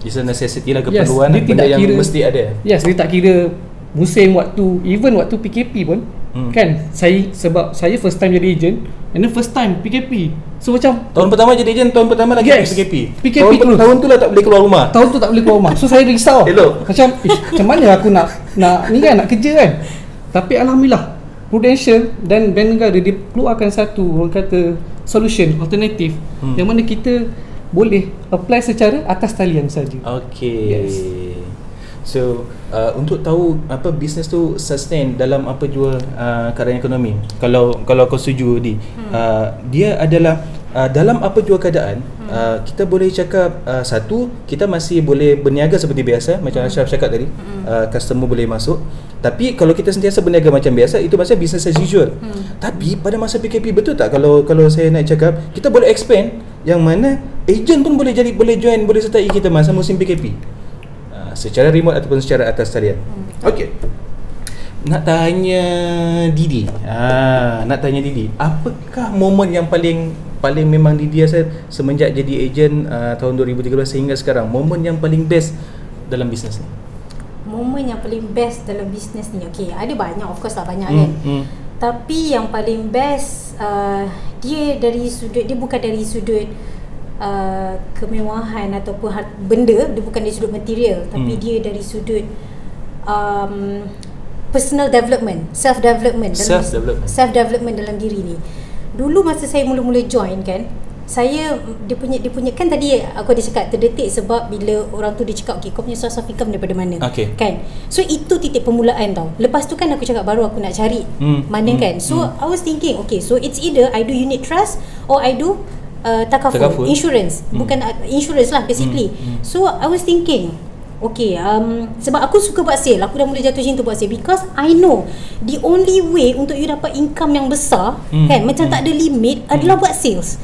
It's a necessity lah, keperluan. Yes, benda yang mesti ada. Yes, dia tak kira musim, even waktu PKP pun kan, sebab saya first time jadi agent and then first time PKP. So macam tahun pertama jadi agent, tahun pertama lagi PKP tahun tu lah tak boleh keluar rumah. Tahun tu tak boleh keluar rumah. So saya risau. Macam mana aku nak ni kan, nak kerja kan. Tapi alhamdulillah Prudential dan Bank Negara dia keluarkan satu, orang kata, solution alternatif yang mana kita boleh apply secara atas talian saja. Okay. Yes. So untuk tahu apa bisnes tu sustain dalam apa jua keadaan ekonomi, kalau kau setuju dia adalah dalam apa jua keadaan, kita boleh cakap satu, kita masih boleh berniaga seperti biasa macam Ashraf cakap tadi, customer boleh masuk. Tapi kalau kita sentiasa berniaga macam biasa, itu maksudnya business as usual. Tapi pada masa PKP, betul tak kalau saya nak cakap kita boleh expand, yang mana agent pun boleh join, boleh sertai kita masa musim PKP secara remote ataupun secara atas talian. Okey. Nak tanya Didi. Apakah momen yang paling memang Didi rasa semenjak jadi ejen tahun 2013 sehingga sekarang, momen yang paling best dalam bisnes ni? Momen yang paling best dalam bisnes ni, okey, ada banyak, of course lah banyak kan. Tapi yang paling best dia bukan dari sudut kemewahan ataupun benda, dia bukan dari sudut material, tapi dia dari sudut personal development, self development dalam diri ni. Dulu masa saya mula-mula join kan, saya dia punya kan tadi aku ada cakap terdetik sebab bila orang tu dia cakap, okey, kau punya source of income daripada mana, kan. So itu titik permulaan tau. Lepas tu kan aku cakap baru aku nak cari mana kan. So I was thinking, okay, so it's either I do unit trust or I do takaful, insurance. Bukan insurance lah basically. So I was thinking, okay, sebab aku suka buat sale, aku dah mula jatuh cinta buat sale, because I know the only way untuk you dapat income yang besar kan, macam tak ada limit, adalah buat sales.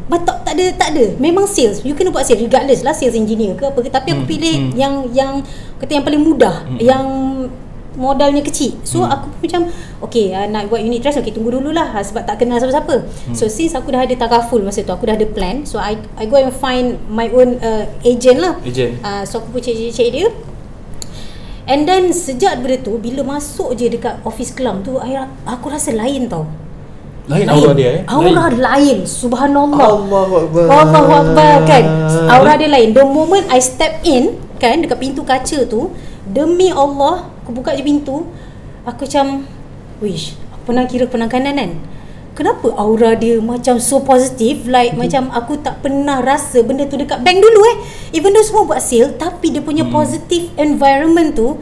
But tak ada, memang sales, you kena buat sales regardless lah, sales engineer ke apa ke. Tapi aku pilih yang kata yang paling mudah, yang modalnya kecil. So aku macam okay, nak buat unit trust, okay, tunggu dululah sebab tak kenal siapa-siapa. So since aku dah ada takaful masa tu, aku dah ada plan, so I go and find my own agent lah. So aku pun cek dia. And then sejak daripada tu, bila masuk je dekat office Kelang tu, aku rasa lain tau. Lain aura dia aura lain, subhanallah, Allahu Akbar kan. Aura dia lain. The moment I step in kan, dekat pintu kaca tu, demi Allah, aku buka je pintu, aku macam wish, aku pernah kanan kan, kenapa aura dia macam so positive, like macam aku tak pernah rasa benda tu dekat bank dulu Even though semua buat sale, tapi dia punya positive environment tu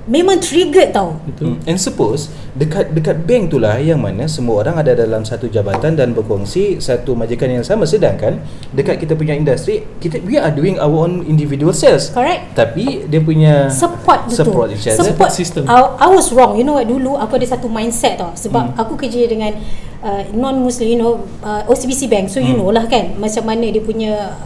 memang triggered tau. Betul. And suppose dekat bank tu lah yang mana semua orang ada dalam satu jabatan dan berkongsi satu majikan yang sama, sedangkan dekat kita punya industri we are doing our own individual sales. Correct. Tapi dia punya support each other. Support system. I was wrong. You know what, dulu aku ada satu mindset tau. Sebab aku kerja dengan non-Muslim, you know, OCBC Bank. So you know lah kan macam mana dia punya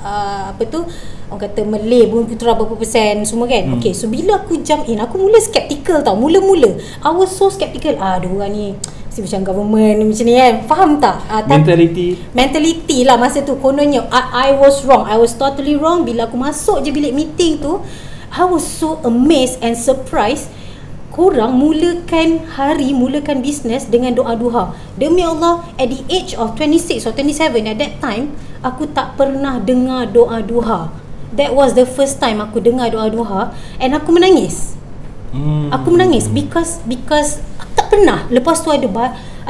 apa tu, orang kata Malay Bumi Putera berapa persen semua kan. Okay, so bila aku jump in, aku mula skeptical tau. Mula-mula I was so skeptical. Diorang ni mesti macam government macam ni kan. Faham tak? Mentality lah masa tu. Kononnya I was wrong. I was totally wrong. Bila aku masuk je bilik meeting tu, I was so amazed and surprised. Korang mulakan bisnes dengan doa duha. Demi Allah, at the age of 26 or 27 at that time, aku tak pernah dengar doa duha. That was the first time aku dengar doa duha, and aku menangis. Aku menangis because aku tak pernah. Lepas tu ada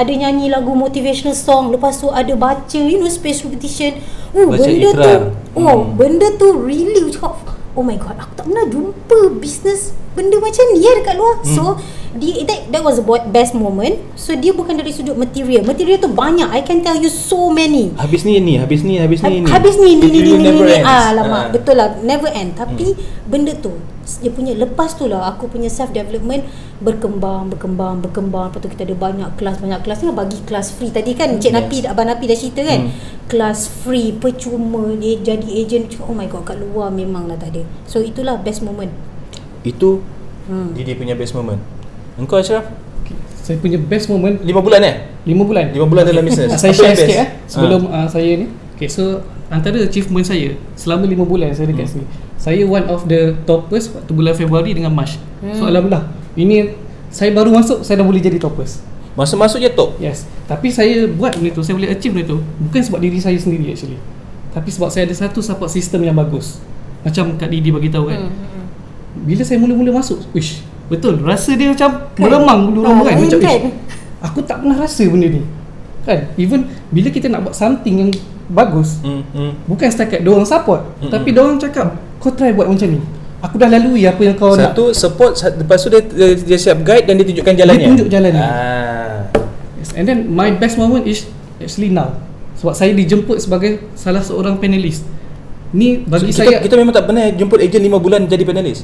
nyanyi lagu motivational song, lepas tu ada baca, you know, space repetition. Benda tu really cakap, oh my god, aku tak pernah jumpa bisnes benda macam ni dekat luar. So that was the best moment. So dia bukan dari sudut material tu banyak. I can tell you so many. Habis ni ni. Alamak, betul lah, never end. Tapi benda tu dia punya, lepas tu lah aku punya self development berkembang. Lepas tu kita ada banyak kelas ni, bagi kelas free tadi kan. Cik Napi, Abang Napi dah cerita kan. Kelas free percuma jadi agent. Oh my god, kat luar memang lah tak ada. So itulah best moment. Itu Didi punya best moment. Engkau Ashraf? Saya punya best moment 5 bulan 5 bulan dalam bisnes. Saya share sikit sebelum saya ni. Okay, so antara achievement saya selama 5 bulan saya dekat sini, saya one of the toppers waktu bulan Februari dengan March. So alhamdulillah, ini saya baru masuk, saya dah boleh jadi toppers. Masuk je top? Yes. Tapi saya buat benda tu, saya boleh achieve benda tu bukan sebab diri saya sendiri actually, tapi sebab saya ada satu support system yang bagus. Macam Kak Didi bagi tahu kan, bila saya mula-mula masuk, betul, rasa dia macam meremang bulu roma kan. Macam aku tak pernah rasa benda ni kan. Even bila kita nak buat something yang bagus, bukan setakat diorang support, tapi diorang cakap kau try buat macam ni, aku dah lalui apa yang kau nak. Satu support, lepas tu dia siap guide dan dia tunjukkan jalannya. Dia tunjuk jalannya. Yes. And then my best moment is actually now, sebab saya dijemput sebagai salah seorang panelis. Ni bagi saya, kita memang tak pernah jemput ejen 5 bulan jadi panelis.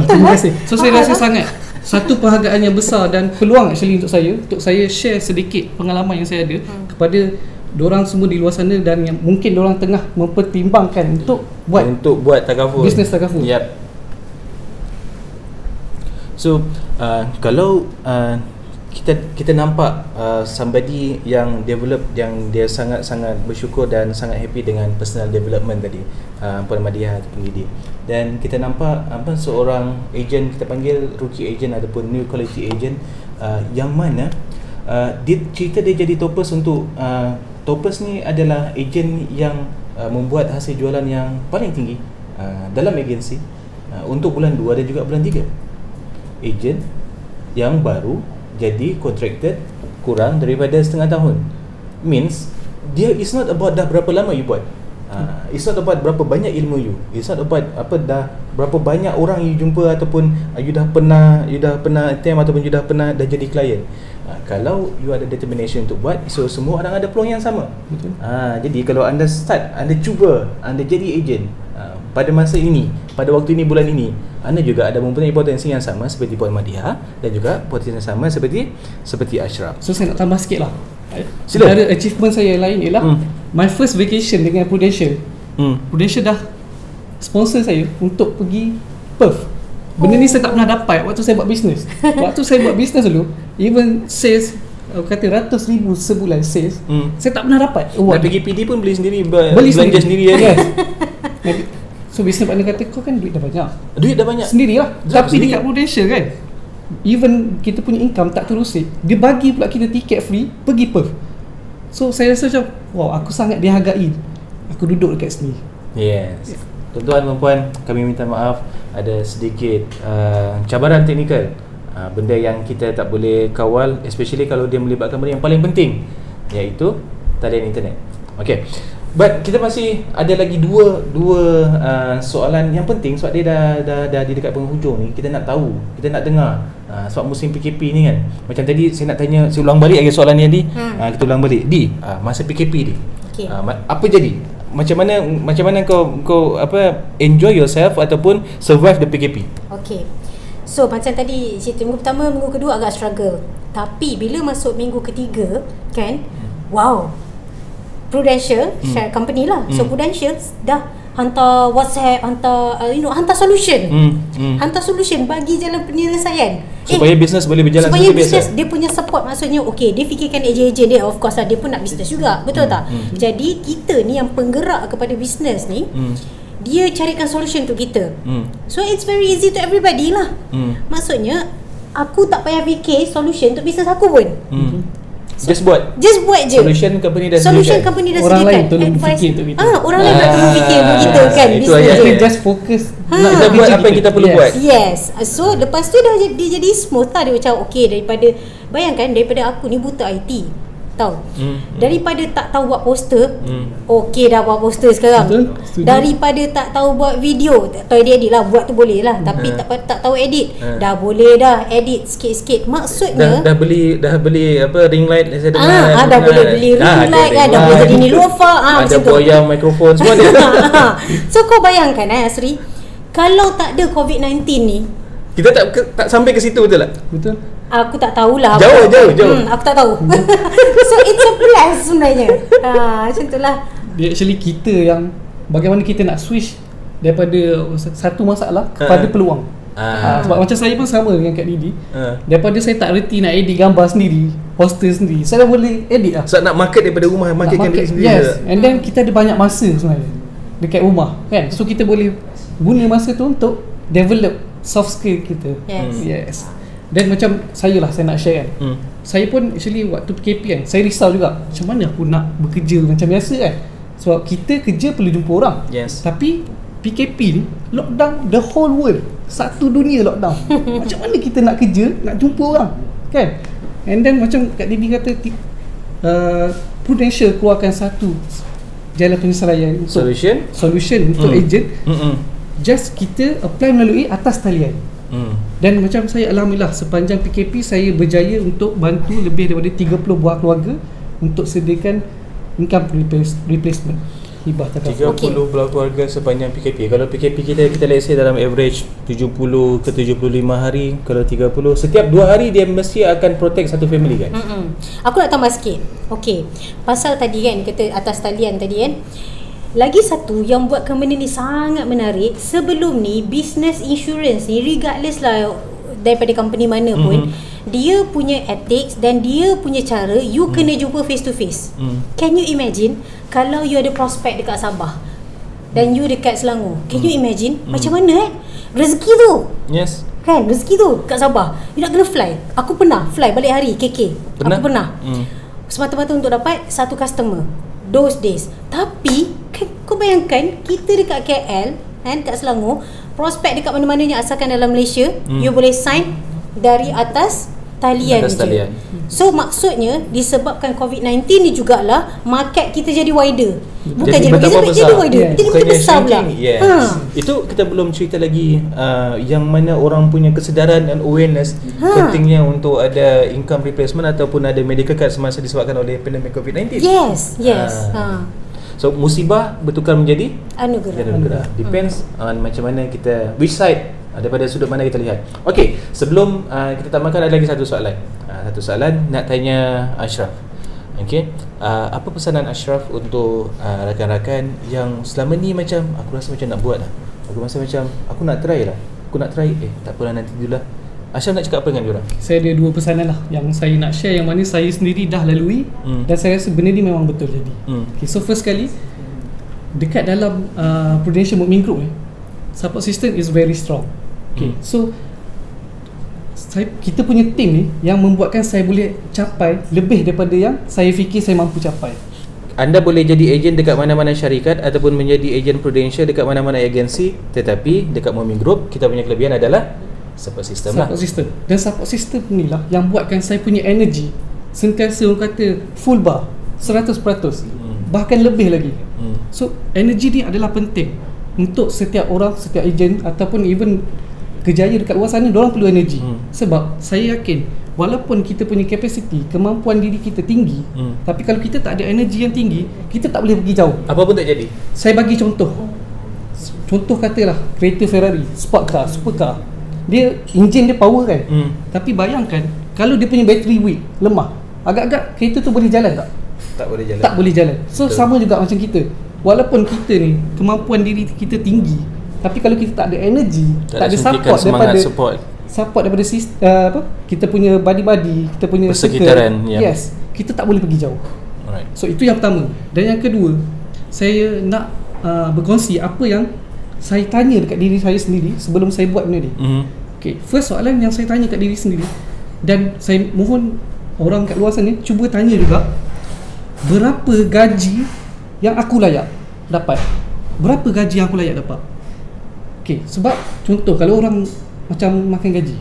Terima kasih. So saya rasa sangat satu penghargaan yang besar dan peluang actually untuk saya share sedikit pengalaman yang saya ada kepada diorang semua di luar sana dan yang mungkin diorang tengah mempertimbangkan untuk buat takaful, bisnes takaful. Yep. So kalau kita nampak somebody yang develop, yang dia sangat-sangat bersyukur dan sangat happy dengan personal development tadi, Puan Madiah ataupun Didi, dan kita nampak seorang agent, kita panggil rookie agent ataupun new quality agent, yang mana dia cerita dia jadi toppers. Untuk toppers ni adalah agent yang membuat hasil jualan yang paling tinggi dalam agensi untuk bulan 2 dan juga bulan 3. Agent yang baru jadi contracted kurang daripada setengah tahun. Means dia is not about dah berapa lama you buat. It's not about berapa banyak ilmu you. It's not about dah berapa banyak orang you jumpa ataupun you dah pernah attempt ataupun you dah pernah jadi klien. Kalau you ada determination untuk buat, so semua orang ada peluang yang sama. Betul. Jadi kalau anda start, anda cuba, anda jadi agent pada masa ini, pada waktu ini, bulan ini, anda juga ada mempunyai potensi yang sama seperti Puan Madiah dan juga potensi yang sama seperti Ashraf. So saya nak tambah sikit lah. Sila. Antara achievement saya lain ialah my first vacation dengan Prudential. Prudential dah sponsor saya untuk pergi Perth. Benda ni saya tak pernah dapat waktu saya buat bisnes. Waktu saya buat bisnes dulu, even sales, kata ratus ribu sebulan sales, saya tak pernah dapat. Nak pergi PD pun beli sendiri, belanja sendiri kan. So business partner kata, kau kan duit dah banyak. Duit dah banyak sendirilah. Tapi dekat Prudential kan, even kita punya income tak terusin, dia bagi pula kita tiket free pergi Perth. So saya rasa macam, wow, aku sangat dihargai aku duduk dekat sini. Yes. Tuan-tuan dan puan, kami minta maaf ada sedikit cabaran teknikal, benda yang kita tak boleh kawal, especially kalau dia melibatkan benda yang paling penting, iaitu talian internet. Okey. But kita masih ada lagi dua soalan yang penting sebab dia dah di dekat penghujung ni. Kita nak tahu, kita nak dengar sebab musim PKP ni kan. Macam tadi saya nak tanya, saya ulang balik lagi soalan ni Di. Kita ulang balik. Di, masa PKP ni. Okay. Apa jadi? Macam mana kau enjoy yourself ataupun survive the PKP? Okay. So macam tadi cerita minggu pertama, minggu kedua agak struggle. Tapi bila masuk minggu ketiga kan, wow. Prudential share company lah. So Prudential dah hantar WhatsApp, hantar solution. Hantar solution bagi jalan penyelesaian. Supaya bisnes boleh berjalan supaya seperti biasa. Supaya bisnes dia punya support, maksudnya okey, dia fikirkan ejen-ejen dia, of course lah, dia pun nak bisnes juga. Betul tak? Jadi kita ni yang penggerak kepada bisnes ni, dia carikan solution untuk kita. So it's very easy to everybody lah. Maksudnya aku tak payah fikir solution untuk bisnes aku pun. Just buat je. Solution company dah sediakan. Orang lain tolong fikir untuk kita. Orang lain tolong fikir untuk kita kan. Itu ayat Kita dia. just fokus Kita buat apa yang kita perlu buat. Yes. So lepas tu dia jadi smooth lah. Dia macam okay, bayangkan daripada aku ni buta IT, tahu. Daripada tak tahu buat poster, okey dah buat poster sekarang. Betul. Daripada tak tahu buat video, tak tahu edit lah, buat tu boleh lah, tapi tak tahu edit, dah boleh dah edit sikit-sikit. Maksudnya dah beli ring light saya dengar. dah boleh beli ring light kan, dah boleh jadi Nilofa, ada boyang mikrofon semua dia. So kau bayangkan Asri, kalau tak ada COVID-19 ni, kita tak sampai ke situ, betul tak? Betul. aku tak tahulah. Jauh. Aku tak tahu. So it's a plus sebenarnya. Macam itulah. Dia actually kita yang bagaimana kita nak switch daripada satu masalah kepada peluang. Sebab macam saya pun sama dengan Kak Didi. Daripada saya tak reti nak edit gambar sendiri, poster sendiri, saya dah boleh edit lah. Sebab nak market daripada rumah, marketkan diri sendiri. Yes. And then kita ada banyak masa sebenarnya dekat rumah kan. So kita boleh guna masa tu untuk develop soft skill kita. Yes. Dan macam saya nak share kan. Saya pun actually waktu PKP kan, saya risau juga macam mana aku nak bekerja macam biasa kan. Sebab kita kerja perlu jumpa orang. Yes. Tapi PKP ni lockdown the whole world. Satu dunia lockdown. Macam mana kita nak kerja, nak jumpa orang kan. And then macam Kak Didi kata Prudential keluarkan satu jalan penyelesaian untuk solution untuk ejen. Just kita apply melalui atas talian. Dan macam saya alhamdulillah sepanjang PKP saya berjaya untuk bantu lebih daripada 30 buah keluarga untuk sediakan income replacement hibah takaful. 30 buah keluarga sepanjang PKP. Kalau PKP kita let's say dalam average 70 ke 75 hari, kalau 30 setiap 2 hari dia mesti akan protect satu family kan. Aku nak tambah sikit. Okey. Pasal tadi kan kata atas talian tadi kan. Lagi satu yang buatkan benda ni sangat menarik, sebelum ni business insurance ni regardless lah daripada company mana pun, dia punya ethics dan dia punya cara you kena jumpa face to face. Can you imagine kalau you ada prospek dekat Sabah dan you dekat Selangor? Can you imagine macam mana rezeki tu? Yes. Kan rezeki tu kat Sabah. You nak kena fly. Aku pernah fly balik hari KK. Aku pernah. Semata-mata untuk dapat satu customer those days. Tapi kau bayangkan kita dekat KL kan, kat Selangor, prospek dekat mana-mana yang asalkan dalam Malaysia, you boleh sign dari atas talian je. So maksudnya disebabkan COVID-19 ni jugalah market kita jadi wider. Bukan jadi wider, jadi makin besar pula. Itu kita belum cerita lagi yang mana orang punya kesedaran dan awareness pentingnya untuk ada income replacement ataupun ada medical card semasa disebabkan oleh pandemik COVID-19. Yes. So musibah bertukar menjadi anugerah. Depends on macam mana kita, which side, daripada sudut mana kita lihat. Okey, sebelum kita tamatkan ada lagi satu soalan. Satu soalan nak tanya Ashraf. Okey, apa pesanan Ashraf untuk rakan-rakan yang selama ni macam aku rasa macam nak buat lah. Aku rasa macam aku nak try lah. Tak apalah nanti dululah. Ashraf nak cakap apa dengan diorang? Saya ada dua pesanan lah yang saya nak share, yang mana saya sendiri dah lalui dan saya rasa benda ni memang betul jadi. Okay, so first kali dekat dalam Prudential Movement Group support system is very strong. Okay, so kita punya team ni yang membuatkan saya boleh capai lebih daripada yang saya fikir saya mampu capai. Anda boleh jadi ejen dekat mana-mana syarikat ataupun menjadi ejen Prudential dekat mana-mana agensi, tetapi dekat Movement Group kita punya kelebihan adalah support system lah. Dan support system ni lah yang buatkan saya punya energy sentiasa orang kata full bar 100%. bahkan lebih lagi. So energy ni adalah penting untuk setiap orang, setiap ejen ataupun even kerjaya dekat luar sana, diorang perlu energy. Sebab saya yakin walaupun kita punya capacity, kemampuan diri kita tinggi, tapi kalau kita tak ada energy yang tinggi, kita tak boleh pergi jauh. Apa pun tak jadi. Saya bagi contoh katalah kereta Ferrari, sport car, supercar, dia enjin dia power kan, tapi bayangkan kalau dia punya battery weak, lemah, agak-agak kereta tu boleh jalan tak? Tak boleh jalan. Tak boleh jalan. So sama juga macam kita, walaupun kita ni kemampuan diri kita tinggi, tapi kalau kita tak ada energy, tak ada support daripada kita punya body, kita punya persekitaran, yes, kita tak boleh pergi jauh. Alright. So itu yang pertama. Dan yang kedua, saya nak berkongsi apa yang saya tanya dekat diri saya sendiri sebelum saya buat benda ni. Okay, first soalan yang saya tanya kat diri sendiri, dan saya mohon orang kat luar sana cuba tanya juga, berapa gaji yang aku layak dapat? Berapa gaji yang aku layak dapat? Okay, sebab contoh kalau orang macam makan gaji,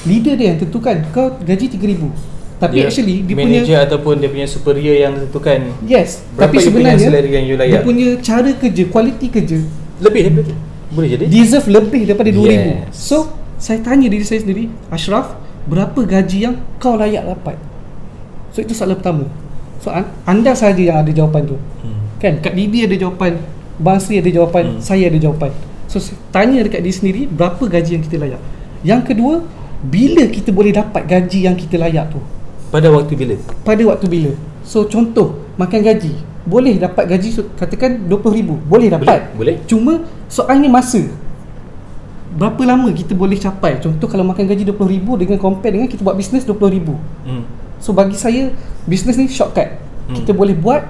leader dia yang tentukan kau gaji 3,000, tapi actually dia punya manager ataupun dia punya superior yang tentukan. Yes, berapa tapi sebenarnya yang you layak, dia punya cara kerja, kualiti kerja lebih daripada boleh jadi deserve lebih daripada 2,000. So saya tanya diri saya sendiri, Ashraf, berapa gaji yang kau layak dapat? So itu soalan pertama. So anda sahaja yang ada jawapan tu. Kan Kak Didi ada jawapan, Bang Sri ada jawapan, saya ada jawapan. So tanya dekat diri sendiri, berapa gaji yang kita layak. Yang kedua, bila kita boleh dapat gaji yang kita layak tu? Pada waktu bila? Pada waktu bila? So contoh, makan gaji, boleh dapat gaji katakan 20,000, boleh dapat. Boleh. Cuma soalnya masa. Berapa lama kita boleh capai? Contoh kalau makan gaji 20,000 dengan compare dengan kita buat bisnes 20,000. So bagi saya bisnes ni shortcut. Kita boleh buat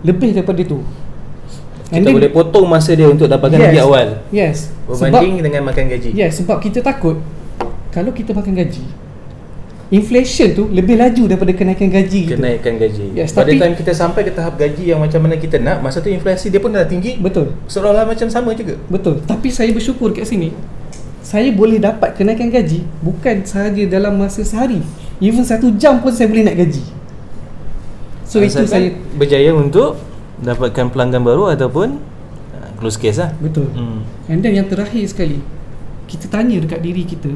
lebih daripada tu. Kita boleh potong masa dia untuk dapatkan gaji awal. Yes. Berbanding dengan makan gaji. Yes, sebab kita takut kalau kita makan gaji, inflation tu lebih laju daripada kenaikan gaji kita. Kenaikan gaji. Yes, pada time kita sampai ke tahap gaji yang macam mana kita nak, masa tu inflasi dia pun dah tinggi. Betul. Seolah-olah macam sama juga. Betul. Tapi saya bersyukur kat sini, saya boleh dapat kenaikan gaji bukan sahaja dalam masa sehari, even 1 jam pun saya boleh naik gaji. So itu saya berjaya untuk dapatkan pelanggan baru ataupun close case lah. Betul. And then yang terakhir sekali, kita tanya dekat diri kita,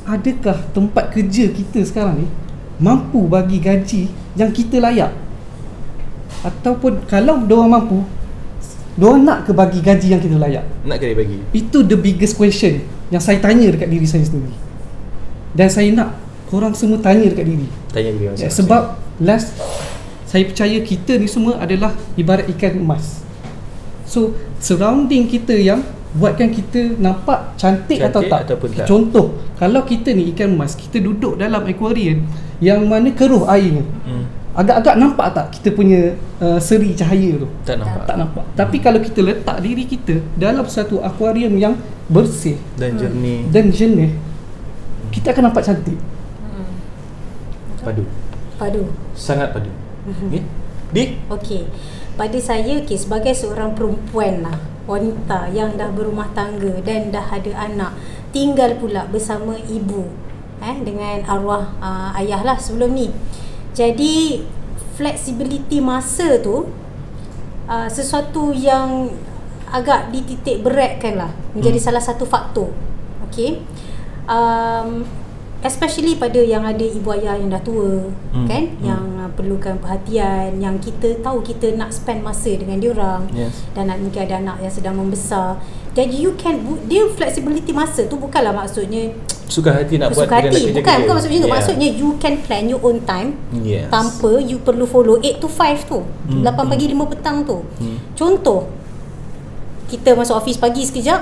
adakah tempat kerja kita sekarang ni mampu bagi gaji yang kita layak? Ataupun kalau diorang mampu, diorang nak ke bagi gaji yang kita layak? Nak ke dia bagi? Itu the biggest question yang saya tanya dekat diri saya sendiri. Dan saya nak korang semua tanya dekat diri. Tanya diri masing-masing. Sebab last, saya percaya kita ni semua adalah ibarat ikan emas. So surrounding kita yang buatkan kita nampak cantik atau tak. Contoh, kalau kita ni ikan emas, kita duduk dalam aquarium yang mana keruh airnya, agak-agak nampak tak kita punya seri cahaya tu? Tak nampak. Tak nampak. Tapi kalau kita letak diri kita dalam satu aquarium yang bersih dan jernih, kita akan nampak cantik. Padu. Sangat padu. Di? Okey. Pada saya, sebagai seorang perempuan lah, wanita yang dah berumah tangga dan dah ada anak, tinggal pula bersama ibu dengan arwah ayah lah sebelum ni. Jadi flexibility masa tu sesuatu yang agak dititik beratkan lah, menjadi salah satu faktor. Okay, especially pada yang ada ibu ayah yang dah tua, kan, yang perlukan perhatian, yang kita tahu kita nak spend masa dengan diorang, dan mungkin ada anak yang sedang membesar. Jadi dia flexibility masa tu bukanlah maksudnya suka hati nak buat bukan maksudnya juga. Maksudnya you can plan your own time, tanpa you perlu follow 8 to 5 tu, 8 pagi 5 petang tu. Contoh, kita masuk office pagi sekejap,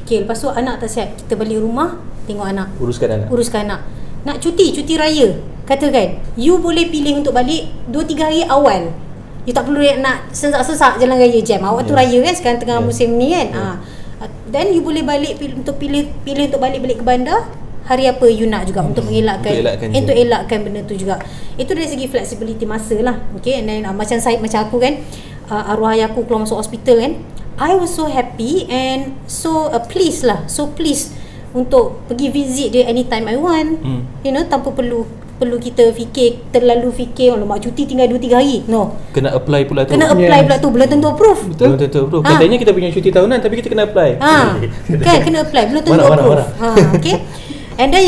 lepas tu anak tak sihat, kita balik rumah tengok anak, uruskan anak. Nak cuti raya, katakan you boleh pilih untuk balik 2-3 hari awal. You tak perlu nak sesak-sesak jalan raya jam. Awak tu raya kan, sekarang tengah musim ni kan. Dan you boleh balik untuk pilih untuk balik ke bandar hari apa you nak juga, untuk elakkan benda tu juga. Itu dari segi flexibility masa lah. Okay, and then macam aku kan, arwah ayah aku keluar masuk hospital kan, I was so happy and so pleased untuk pergi visit dia anytime I want, tanpa perlu perlu kita terlalu fikir mak cuti tinggal 2-3 hari. No. Kena apply pula tu. Kena apply pula tu, belum tentu approve. Belum tentu approve. Katanya kita punya cuti tahunan tapi kita kena apply. Kan kena apply, belum tentu approve. Okay. And then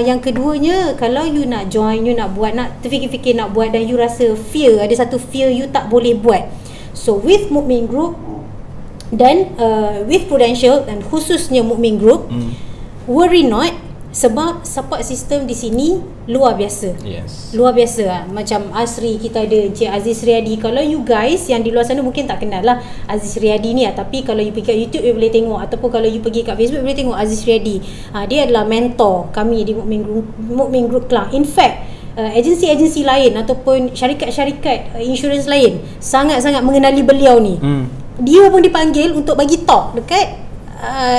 yang keduanya, kalau you nak join, you nak buat, nak terfikir-fikir nak buat dan you rasa fear, ada satu fear you tak boleh buat. So with Mukmin Group dan with Prudential dan khususnya Mukmin Group, worry not, sebab support system di sini luar biasa. Yes. Luar biasa lah. Macam Asri, kita ada Encik Aziz Riyadi. Kalau you guys yang di luar sana mungkin tak kenal lah Aziz Riyadi ni, tapi kalau you pergi kat YouTube you boleh tengok, ataupun kalau you pergi kat Facebook you boleh tengok Aziz Riyadi. Dia adalah mentor kami di Mukmin Group Kelang. In fact, agensi-agensi lain ataupun syarikat-syarikat insurans lain sangat-sangat mengenali beliau ni. Dia pun dipanggil untuk bagi talk dekat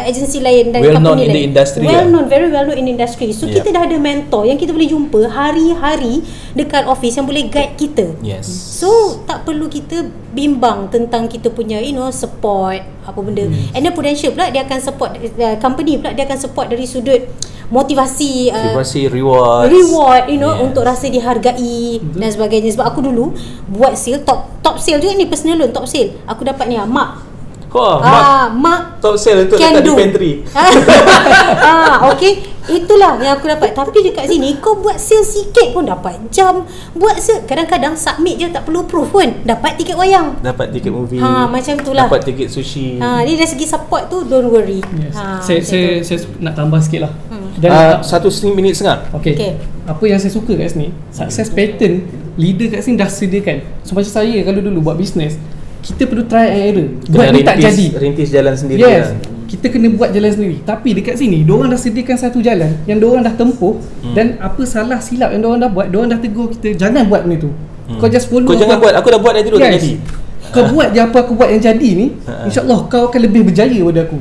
agensi lain dan well company lain. Well known in the industry. Well known, very well known in the industry. So kita dah ada mentor yang kita boleh jumpa hari-hari dekat office yang boleh guide kita. Yes. So tak perlu kita bimbang tentang kita punya support apa benda. And then Prudential pula dia akan support, company pula dia akan support dari sudut motivasi, reward untuk rasa dihargai dan sebagainya. Sebab aku dulu buat sale, top sale juga ni, personal loan top sale. Aku dapat ni mak top sale untuk letak di pantry. Okay, itulah yang aku dapat. Tapi dekat sini kau buat sale sikit pun dapat jam, buat sale kadang-kadang submit je tak perlu proof pun dapat tiket wayang, dapat tiket movie, macam itulah, dapat tiket sushi. Dia dari segi support tu don't worry. Saya nak tambah sikit lah. Dan 1 minit setengah. Okay. Apa yang saya suka kat sini, success pattern leader kat sini dah sediakan. So macam saya kalau dulu buat bisnes, kita perlu try and error. Buat ni tak jadi, rintis jalan sendiri. Yes, kita kena buat jalan sendiri. Tapi dekat sini diorang dah sediakan satu jalan yang diorang dah tempuh, dan apa salah silap yang diorang dah buat, diorang dah tegur kita jangan buat benda tu. Kau just follow, kau jangan buat, aku dah buat dah dulu, tak jadi. Kau buat je apa aku buat yang jadi ni, InsyaAllah kau akan lebih berjaya daripada aku.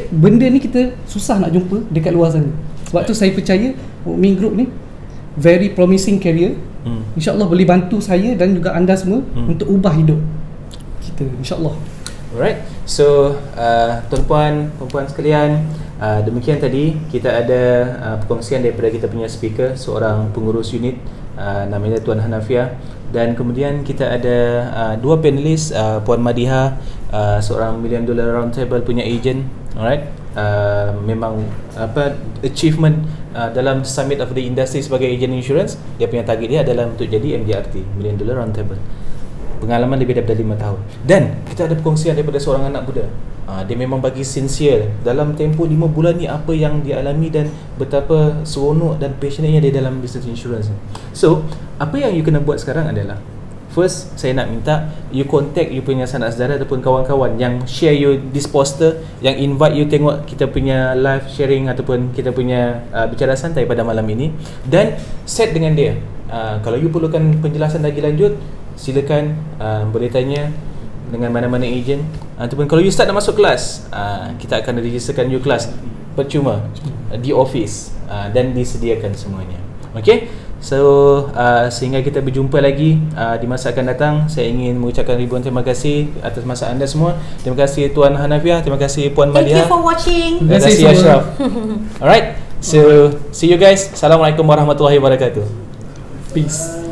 Benda ni kita susah nak jumpa dekat luar sana. Sebab tu saya percaya Mukmin Group ni very promising career. InsyaAllah boleh bantu saya dan juga anda semua untuk ubah hidup kita, insyaAllah. Alright, so tuan-puan, perempuan sekalian, demikian tadi kita ada perkongsian daripada kita punya speaker, seorang pengurus unit, namanya Tuan Hanafiah, dan kemudian kita ada dua panelis, Puan Madiha, seorang $1 million roundtable punya agent. Alright, memang achievement dalam summit of the industry sebagai agent insurance, dia punya target dia adalah untuk jadi MDRT, $1 million roundtable. Pengalaman lebih daripada 5 tahun. Dan kita ada perkongsian daripada seorang anak muda. Dia memang bagi sincere dalam tempoh 5 bulan ni apa yang dia alami dan betapa seronok dan passionate dia dalam business insurance. So, apa yang you kena buat sekarang adalah, first, saya nak minta you contact you punya sanak saudara ataupun kawan-kawan yang share you this poster, yang invite you tengok kita punya live sharing ataupun kita punya bicara santai pada malam ini, dan set dengan dia. Kalau you perlukan penjelasan lagi lanjut, silakan boleh tanya dengan mana-mana ejen, ataupun kalau you start nak masuk kelas, kita akan registerkan you kelas percuma di office, dan disediakan semuanya. Okay, so sehingga kita berjumpa lagi di masa akan datang, saya ingin mengucapkan ribuan terima kasih atas masa anda semua. Terima kasih Tuan Hanafiah, terima kasih Puan Madiha. Thank you for watching. Terima kasih Ashraf. Alright, so see you guys. Assalamualaikum warahmatullahi wabarakatuh. Peace.